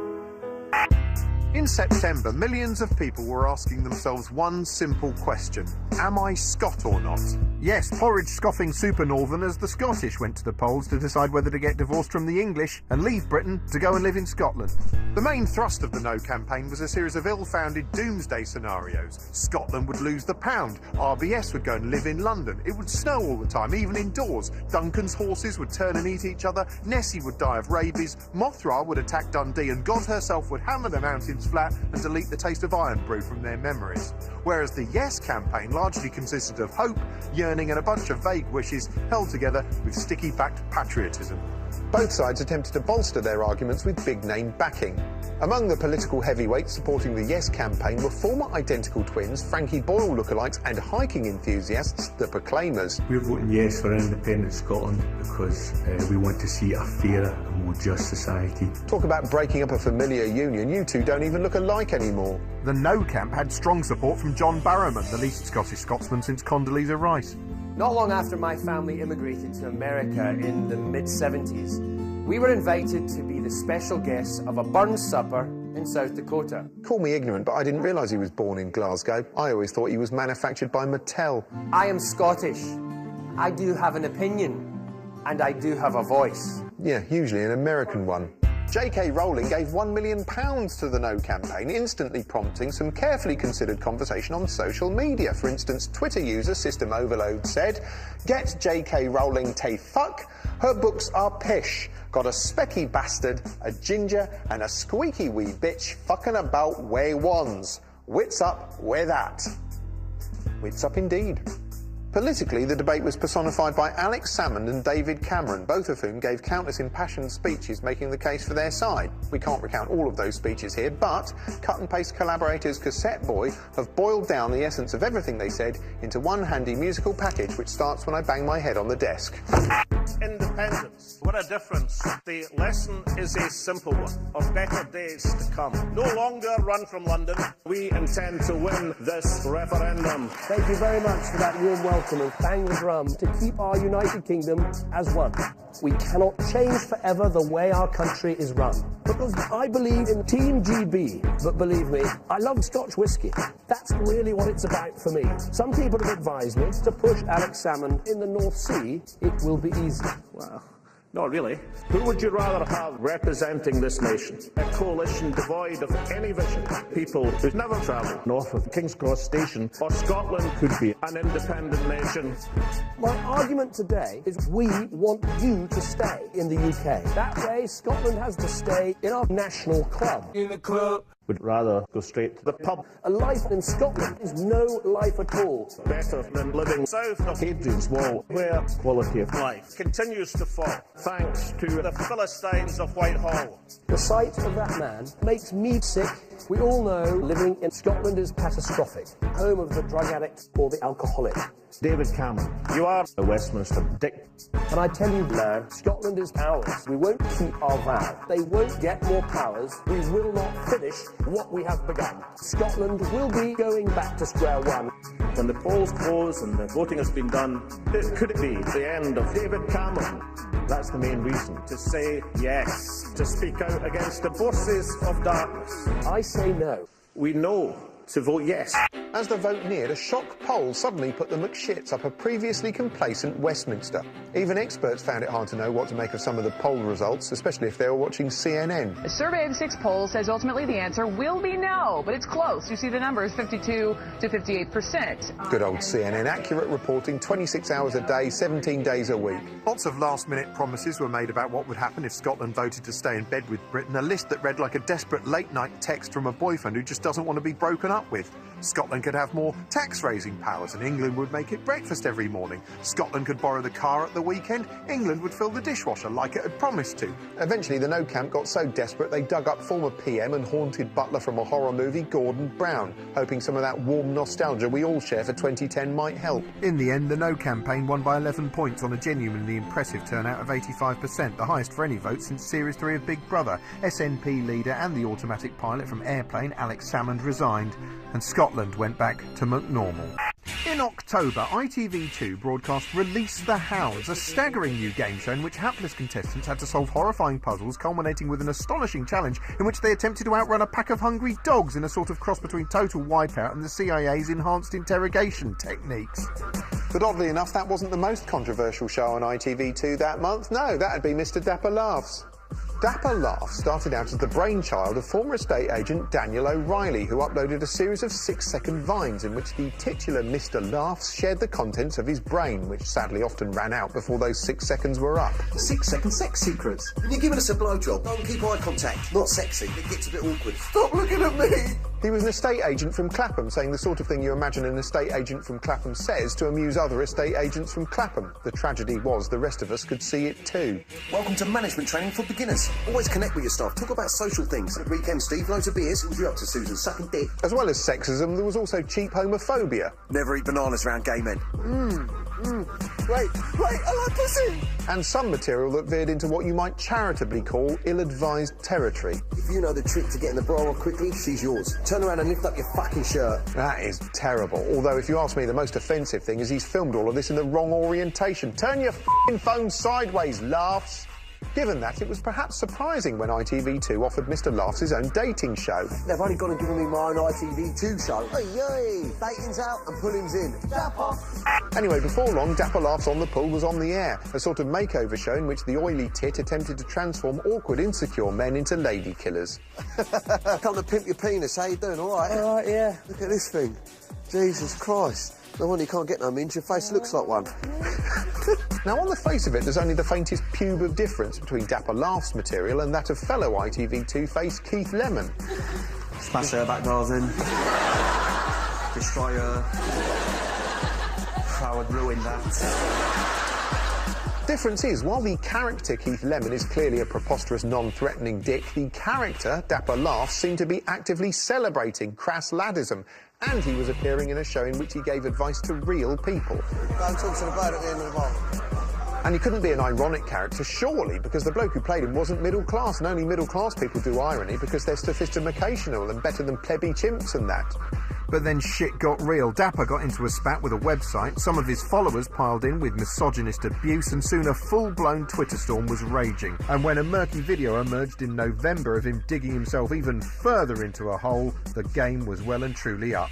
In September, millions of people were asking themselves one simple question. Am I Scot or not? Yes, porridge-scoffing super northerners, the Scottish, went to the polls to decide whether to get divorced from the English and leave Britain to go and live in Scotland. The main thrust of the No campaign was a series of ill-founded doomsday scenarios. Scotland would lose the pound, RBS would go and live in London, it would snow all the time, even indoors, Duncan's horses would turn and eat each other, Nessie would die of rabies, Mothra would attack Dundee, and God herself would hammer the mountains flat and delete the taste of iron brew from their memories. Whereas the Yes campaign largely consisted of hope, yearning and a bunch of vague wishes held together with sticky-backed patriotism. Both sides attempted to bolster their arguments with big-name backing. Among the political heavyweights supporting the Yes campaign were former identical twins, Frankie Boyle lookalikes and hiking enthusiasts, the Proclaimers. We're voting Yes for an independent Scotland because we want to see a fairer and more just society. Talk about breaking up a familiar union, you two don't even look alike anymore. The No camp had strong support from John Barrowman, the least Scottish Scotsman since Condoleezza Rice. Not long after my family immigrated to America in the mid-70s, we were invited to be the special guests of a Burns supper in South Dakota. Call me ignorant, but I didn't realise he was born in Glasgow. I always thought he was manufactured by Mattel. I am Scottish. I do have an opinion, and I do have a voice. Yeah, usually an American one. J.K. Rowling gave £1 million to the No campaign, instantly prompting some carefully considered conversation on social media. For instance, Twitter user System Overload said, "Get J.K. Rowling tay fuck. Her books are pish. Got a specky bastard, a ginger, and a squeaky wee bitch fucking about way wands. Wits up where that." Wits up indeed. Politically, the debate was personified by Alex Salmond and David Cameron, both of whom gave countless impassioned speeches making the case for their side. We can't recount all of those speeches here, but cut-and-paste collaborators Cassette Boy have boiled down the essence of everything they said into one handy musical package which starts when I bang my head on the desk. Independence. What a difference. The lesson is a simple one, of better days to come. No longer run from London. We intend to win this referendum. Thank you very much for that warm welcome and bang the drum to keep our United Kingdom as one. We cannot change forever the way our country is run. Because I believe in Team GB, but believe me, I love Scotch whisky. That's really what it's about for me. Some people have advised me to push Alex Salmond in the North Sea. It will be easy. Well, not really. Who would you rather have representing this nation? A coalition devoid of any vision. People who've never travelled north of King's Cross Station, or Scotland could be an independent nation. My argument today is we want you to stay in the UK. That way, Scotland has to stay in our national club. In the club. Would rather go straight to the pub. A life in Scotland is no life at all. Better than living south of Hadrian's Wall, where quality of life continues to fall, thanks to the Philistines of Whitehall. The sight of that man makes me sick. We all know living in Scotland is catastrophic. Home of the drug addict or the alcoholic. David Cameron, you are a Westminster dick. And I tell you now, Scotland is ours. We won't keep our vow. They won't get more powers. We will not finish what we have begun. Scotland will be going back to square one. When the polls close and the voting has been done, could it be the end of David Cameron? That's the main reason to say yes, to speak out against the forces of darkness. I say no. We know to vote yes. As the vote neared, a shock poll suddenly put the McShits up a previously complacent Westminster. Even experts found it hard to know what to make of some of the poll results, especially if they were watching CNN. A survey of 6 polls says ultimately the answer will be no, but it's close. You see the numbers, 52 to 58%. Good old CNN, accurate reporting, 26 hours a day, 17 days a week. Lots of last-minute promises were made about what would happen if Scotland voted to stay in bed with Britain, a list that read like a desperate late-night text from a boyfriend who just doesn't want to be broken up up with. Scotland could have more tax-raising powers and England would make it breakfast every morning. Scotland could borrow the car at the weekend. England would fill the dishwasher like it had promised to. Eventually, the No camp got so desperate they dug up former PM and haunted butler from a horror movie, Gordon Brown, hoping some of that warm nostalgia we all share for 2010 might help. In the end, the No campaign won by 11 points on a genuinely impressive turnout of 85%, the highest for any vote since Series 3 of Big Brother. SNP leader and the automatic pilot from Airplane, Alex Salmond, resigned, and Scotland went back to McNormal. In October, ITV2 broadcast Release the Hounds, a staggering new game show in which hapless contestants had to solve horrifying puzzles, culminating with an astonishing challenge in which they attempted to outrun a pack of hungry dogs in a sort of cross between Total Wipeout and the CIA's enhanced interrogation techniques. But oddly enough, that wasn't the most controversial show on ITV2 that month. No, that'd be Mr. Dapper Laughs. Dapper Laughs started out as the brainchild of former estate agent Daniel O'Reilly, who uploaded a series of 6-second vines in which the titular Mr. Laughs shared the contents of his brain, which sadly often ran out before those 6 seconds were up. 6-second sex secrets. When you're giving us a blowjob, don't keep eye contact. Not sexy. It gets a bit awkward. Stop looking at me! He was an estate agent from Clapham, saying the sort of thing you imagine an estate agent from Clapham says to amuse other estate agents from Clapham. The tragedy was the rest of us could see it too. Welcome to management training for beginners. Always connect with your staff. Talk about social things. At the weekend, Steve, loads of beers. What you up to, Susan? Sucking dick. As well as sexism, there was also cheap homophobia. Never eat bananas around gay men. Wait, I like pussy! And some material that veered into what you might charitably call ill-advised territory. If you know the trick to getting the bra off quickly, she's yours. Turn around and lift up your fucking shirt. That is terrible. Although, if you ask me, the most offensive thing is he's filmed all of this in the wrong orientation. Turn your f***ing phone sideways, Laughs. Given that, it was perhaps surprising when ITV2 offered Mr. Laughs his own dating show. They've only gone and given me my own ITV2 show. Hey, dating's out and pulling's in. Dapper. Anyway, before long, Dapper Laughs on the Pool was on the air, a sort of makeover show in which the oily tit attempted to transform awkward, insecure men into lady killers. Come to pimp your penis, how you doing, all right? All right, yeah. Look at this thing. Jesus Christ. No wonder you can't get no minge, your face looks like one. Now, on the face of it, there's only the faintest pube of difference between Dapper Laughs material and that of fellow ITV2 face Keith Lemon. Smash her back doors in. Destroy her. I would ruin that. Difference is, while the character Keith Lemon is clearly a preposterous, non-threatening dick, the character Dapper Laughs seemed to be actively celebrating crass laddism, and he was appearing in a show in which he gave advice to real people. Go and talk to the bird at the end of the bar. And he couldn't be an ironic character, surely, because the bloke who played him wasn't middle class, and only middle class people do irony because they're sophisticational and better than plebby chimps and that. But then shit got real. Dapper got into a spat with a website, some of his followers piled in with misogynist abuse, and soon a full-blown Twitter storm was raging. And when a murky video emerged in November of him digging himself even further into a hole, the game was well and truly up.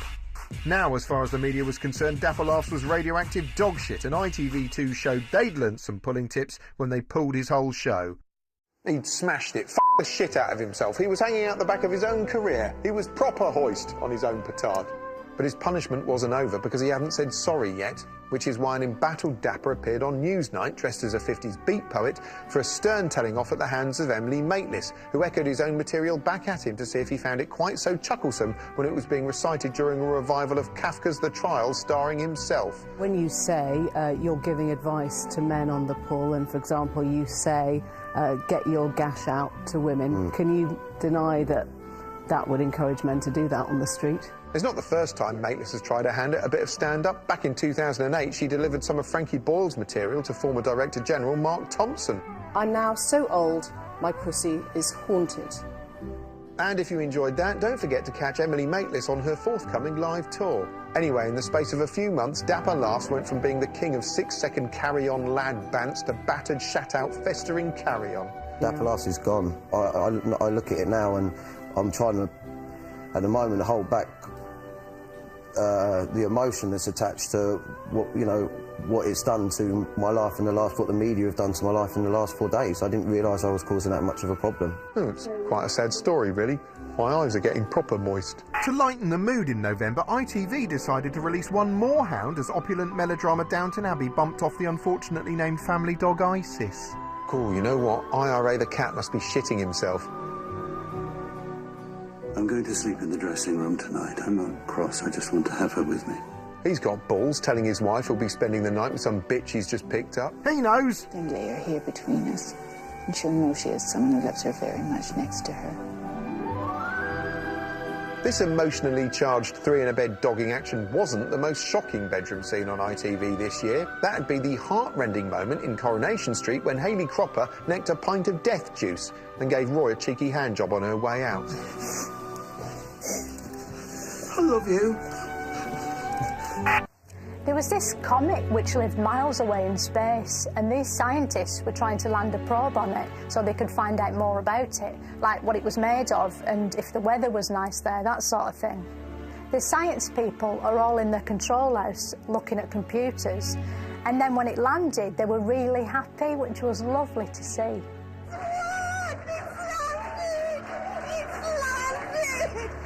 Now, as far as the media was concerned, Dapper Laughs was radioactive dog shit, and ITV2 showed they'd learnt some pulling tips when they pulled his whole show. He'd smashed it, the shit out of himself. He was hanging out the back of his own career. He was proper hoist on his own petard. But his punishment wasn't over because he hadn't said sorry yet, which is why an embattled Dapper appeared on Newsnight dressed as a 50s beat poet for a stern telling off at the hands of Emily Maitlis, who echoed his own material back at him to see if he found it quite so chucklesome when it was being recited during a revival of Kafka's The Trial starring himself. When you say you're giving advice to men on the pull, and for example you say get your gash out to women, can you deny that that would encourage men to do that on the street? It's not the first time Maitlis has tried her hand at a bit of stand-up. Back in 2008, she delivered some of Frankie Boyle's material to former Director General Mark Thompson. I'm now so old, my pussy is haunted. And if you enjoyed that, don't forget to catch Emily Maitlis on her forthcoming live tour. Anyway, in the space of a few months, Dapper Laughs went from being the king of 6-second carry-on lad bants to battered, shat-out, festering carry-on. Dapper Laughs is gone. I look at it now and I'm trying to, at the moment, hold back the emotion that's attached to what it's done to my life in the last, what the media have done to my life in the last 4 days. I didn't realise I was causing that much of a problem. It's quite a sad story, really. My eyes are getting proper moist. To lighten the mood in November, ITV decided to release one more hound as opulent melodrama Downton Abbey bumped off the unfortunately named family dog Isis. Cool, you know what? IRA the cat must be shitting himself. I'm going to sleep in the dressing room tonight. I'm not cross. I just want to have her with me. He's got balls, telling his wife he'll be spending the night with some bitch he's just picked up. He knows. Then lay her here between us, and she'll know she has someone who loves her very much next to her. This emotionally charged three-in-a-bed dogging action wasn't the most shocking bedroom scene on ITV this year. That'd be the heart-rending moment in Coronation Street when Hayley Cropper necked a pint of death juice and gave Roy a cheeky handjob on her way out. I love you. There was this comet which lived miles away in space, and these scientists were trying to land a probe on it so they could find out more about it, like what it was made of and if the weather was nice there, that sort of thing. The science people are all in the control house looking at computers, and then when it landed they were really happy, which was lovely to see.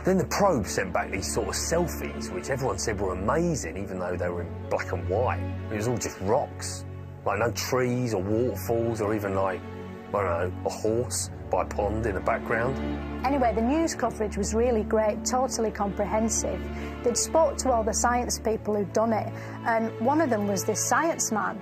Then the probe sent back these sort of selfies, which everyone said were amazing, even though they were in black and white. It was all just rocks. Like no trees or waterfalls or even like, I don't know, a horse by a pond in the background. Anyway, the news coverage was really great, totally comprehensive. They'd spoke to all the science people who'd done it, and one of them was this science man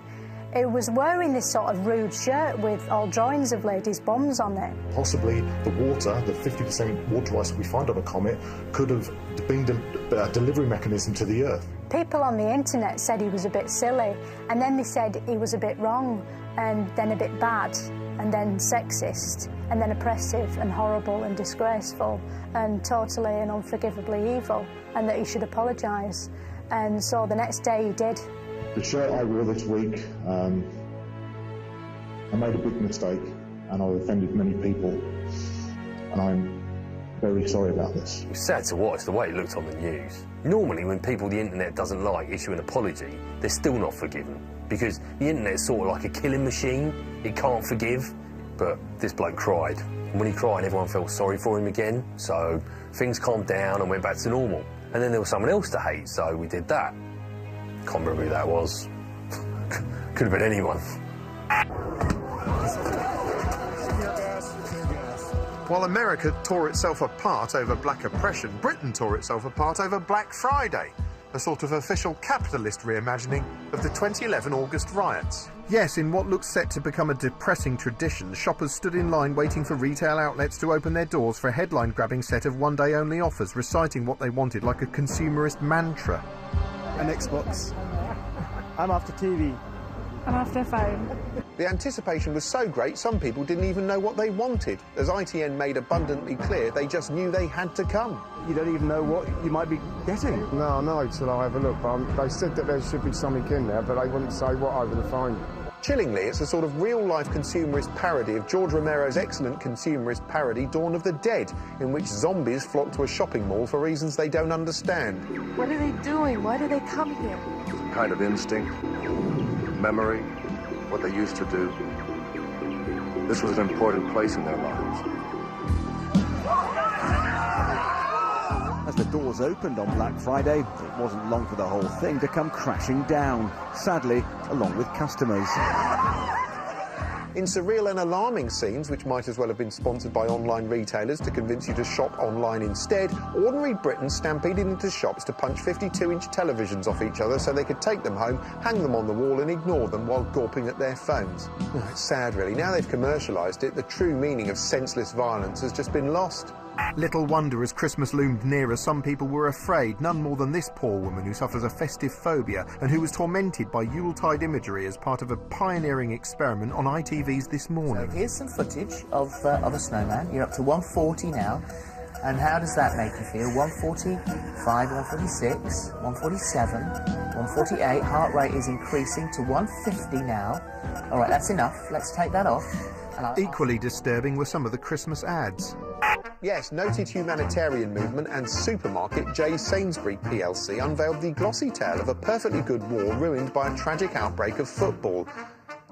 who was wearing this sort of rude shirt with all drawings of ladies' bums on it. Possibly the water, the 50% water ice we find on a comet, could have been a delivery mechanism to the Earth. People on the internet said he was a bit silly, and then they said he was a bit wrong, and then a bit bad, and then sexist, and then oppressive and horrible and disgraceful and totally and unforgivably evil, and that he should apologise. And so the next day he did. The shirt I wore this week, I made a big mistake and I offended many people, and I'm very sorry about this. It was sad to watch the way it looked on the news. Normally when people the internet doesn't like issue an apology, they're still not forgiven, because the internet's sort of like a killing machine. It can't forgive. But this bloke cried, and when he cried everyone felt sorry for him again, so things calmed down and went back to normal. And then there was someone else to hate, so we did that. Can't remember who that was. Could have been anyone. While America tore itself apart over black oppression, Britain tore itself apart over Black Friday, a sort of official capitalist reimagining of the 2011 August riots. Yes, in what looks set to become a depressing tradition, shoppers stood in line waiting for retail outlets to open their doors for a headline-grabbing set of one-day-only offers, reciting what they wanted like a consumerist mantra. An Xbox. I'm after TV. I'm after a phone. The anticipation was so great, some people didn't even know what they wanted. As ITN made abundantly clear, they just knew they had to come. You don't even know what you might be getting. No, no, till I have a look. They said that there should be something in there, but they wouldn't say what over the phone. Chillingly, it's a sort of real-life consumerist parody of George Romero's excellent consumerist parody Dawn of the Dead, in which zombies flock to a shopping mall for reasons they don't understand. What are they doing? Why do they come here? Some kind of instinct, memory, what they used to do. This was an important place in their lives. As the doors opened on Black Friday, it wasn't long for the whole thing to come crashing down, sadly, along with customers. In surreal and alarming scenes, which might as well have been sponsored by online retailers to convince you to shop online instead, ordinary Britons stampeded into shops to punch 52-inch televisions off each other so they could take them home, hang them on the wall and ignore them while gawping at their phones. Oh, it's sad, really. Now they've commercialised it, the true meaning of senseless violence has just been lost. Little wonder as Christmas loomed nearer, some people were afraid, none more than this poor woman who suffers a festive phobia and who was tormented by Yuletide imagery as part of a pioneering experiment on ITV's This Morning. So here's some footage of a snowman. You're up to 140 now. And how does that make you feel? 145, 146, 147, 148. Heart rate is increasing to 150 now. All right, that's enough. Let's take that off. Equally disturbing were some of the Christmas ads. Yes, noted humanitarian movement and supermarket J. Sainsbury plc unveiled the glossy tale of a perfectly good war ruined by a tragic outbreak of football.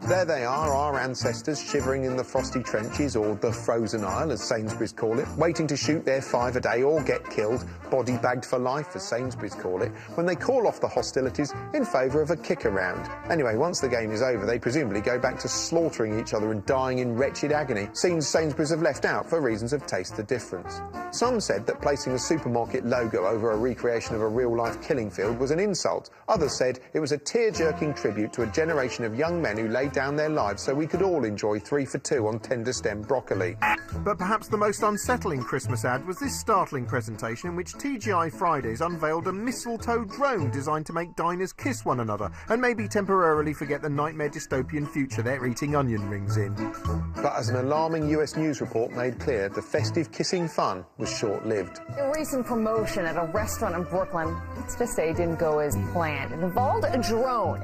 There they are, our ancestors, shivering in the frosty trenches, or the frozen isle, as Sainsbury's call it, waiting to shoot their 5 a day or get killed, body bagged for life, as Sainsbury's call it, when they call off the hostilities in favour of a kick-around. Anyway, once the game is over, they presumably go back to slaughtering each other and dying in wretched agony, scenes Sainsbury's have left out for reasons of taste the difference. Some said that placing a supermarket logo over a recreation of a real-life killing field was an insult. Others said it was a tear-jerking tribute to a generation of young men who laid down their lives so we could all enjoy 3 for 2 on tender stem broccoli. But perhaps the most unsettling Christmas ad was this startling presentation in which TGI Fridays unveiled a mistletoe drone designed to make diners kiss one another and maybe temporarily forget the nightmare dystopian future they're eating onion rings in. But as an alarming US news report made clear, the festive kissing fun was short-lived. A recent promotion at a restaurant in Brooklyn, let's just say, didn't go as planned. It involved a drone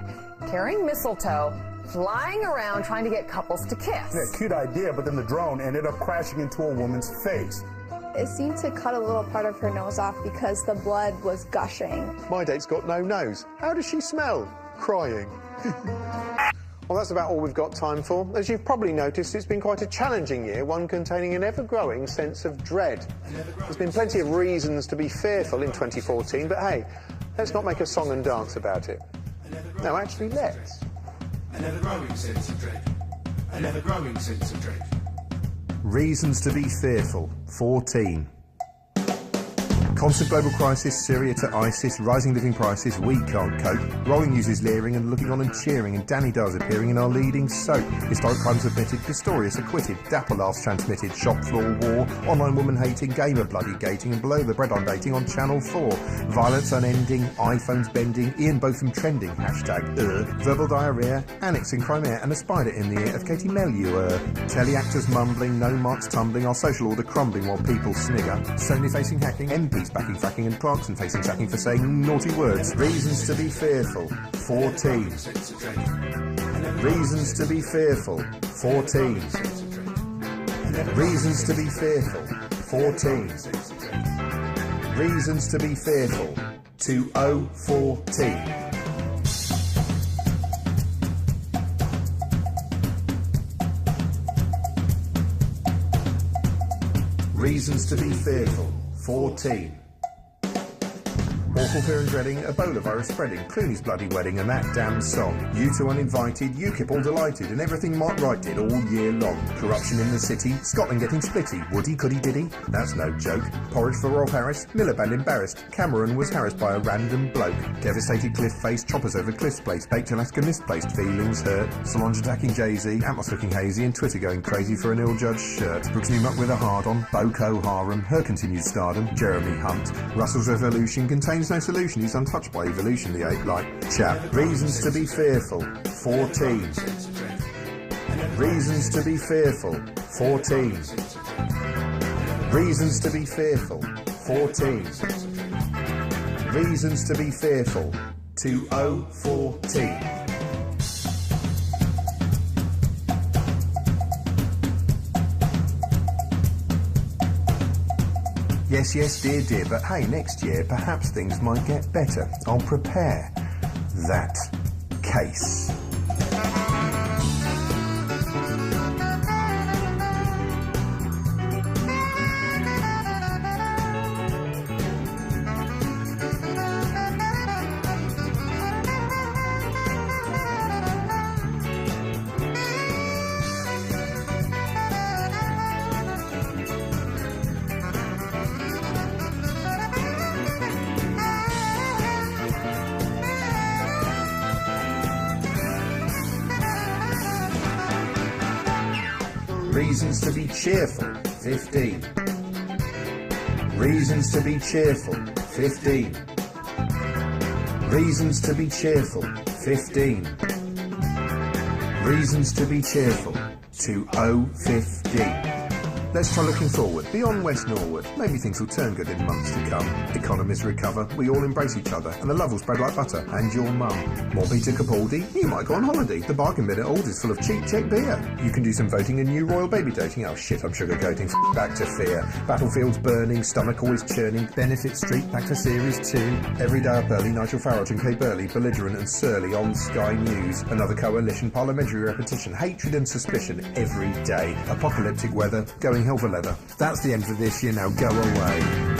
carrying mistletoe, flying around trying to get couples to kiss. Yeah, cute idea, but then the drone ended up crashing into a woman's face. It seemed to cut a little part of her nose off because the blood was gushing. My date's got no nose. How does she smell? Crying. Well, that's about all we've got time for. As you've probably noticed, it's been quite a challenging year, one containing an ever-growing sense of dread. There's been plenty of reasons to be fearful in 2014, but hey, let's not make a song and dance about it. No, actually, let's. An ever-growing sense of dread. An ever-growing sense of dread. Reasons to be fearful. 14. Constant global crisis, Syria to ISIS, rising living prices, we can't cope. Rolling news is leering and looking on and cheering, and Danny Dars appearing in our leading soap. Historic crimes admitted, Pistorius acquitted, dapper laughs transmitted, shop floor war, online woman hating, gamer bloody gating, and below the bread on dating on Channel 4. Violence unending, iPhones bending, Ian Botham trending, hashtag verbal diarrhea, annex in Crimea, and a spider in the ear of Katie Melua. Teleactors mumbling, no marks tumbling, our social order crumbling while people snigger. Sony facing hacking, MPs backing fracking, and Clarkson facing sacking for saying naughty words. Reasons to be fearful. 14. Reasons to be fearful. 14. Reasons to be fearful. 14. Reasons to be fearful. 2014. Reasons to be fearful. 14. Awful fear and dreading, Ebola virus spreading, Clooney's bloody wedding and that damn song. U2 uninvited, UKIP all delighted, and everything Mark Wright did all year long. Corruption in the city, Scotland getting splitty, woody couldy diddy, that's no joke. Porridge for Royal Paris, Miliband embarrassed, Cameron was harassed by a random bloke. Devastated cliff face, choppers over cliffs place, baked Alaska misplaced, feelings hurt. Solange attacking Jay-Z, Atmos looking hazy, and Twitter going crazy for an ill-judged shirt. Brooks Newmark with a hard-on, Boko Haram, her continued stardom, Jeremy Hunt. Russell's revolution contains no solution, he's untouched by evolution, the ape-like chap. Reasons to be fearful. 14. Reasons to be fearful. 14. Reasons to be fearful. 14. Reasons to be fearful. 2014. Yes, yes, dear, dear, but hey, next year, perhaps things might get better. I'll prepare that case. Reasons to be cheerful. 15. Reasons to be cheerful. 15. Reasons to be cheerful. 15. Reasons to be cheerful. 2015. Let's try looking forward, beyond West Norwood. Maybe things will turn good in months to come. Economies recover, we all embrace each other, and the love will spread like butter. And your mum. More Peter Capaldi? You might go on holiday. The bargain bin at Aldi is full of cheap check beer. You can do some voting in new royal baby dating. Oh shit, I'm sugarcoating. Back to fear. Battlefields burning, stomach always churning. Benefit Street, back to Series 2. Every day up early, Nigel Farage and Kay Burley, belligerent and surly on Sky News. Another coalition, parliamentary repetition, hatred and suspicion every day. Apocalyptic weather, going hell for leather. That's the end for this year, now go away.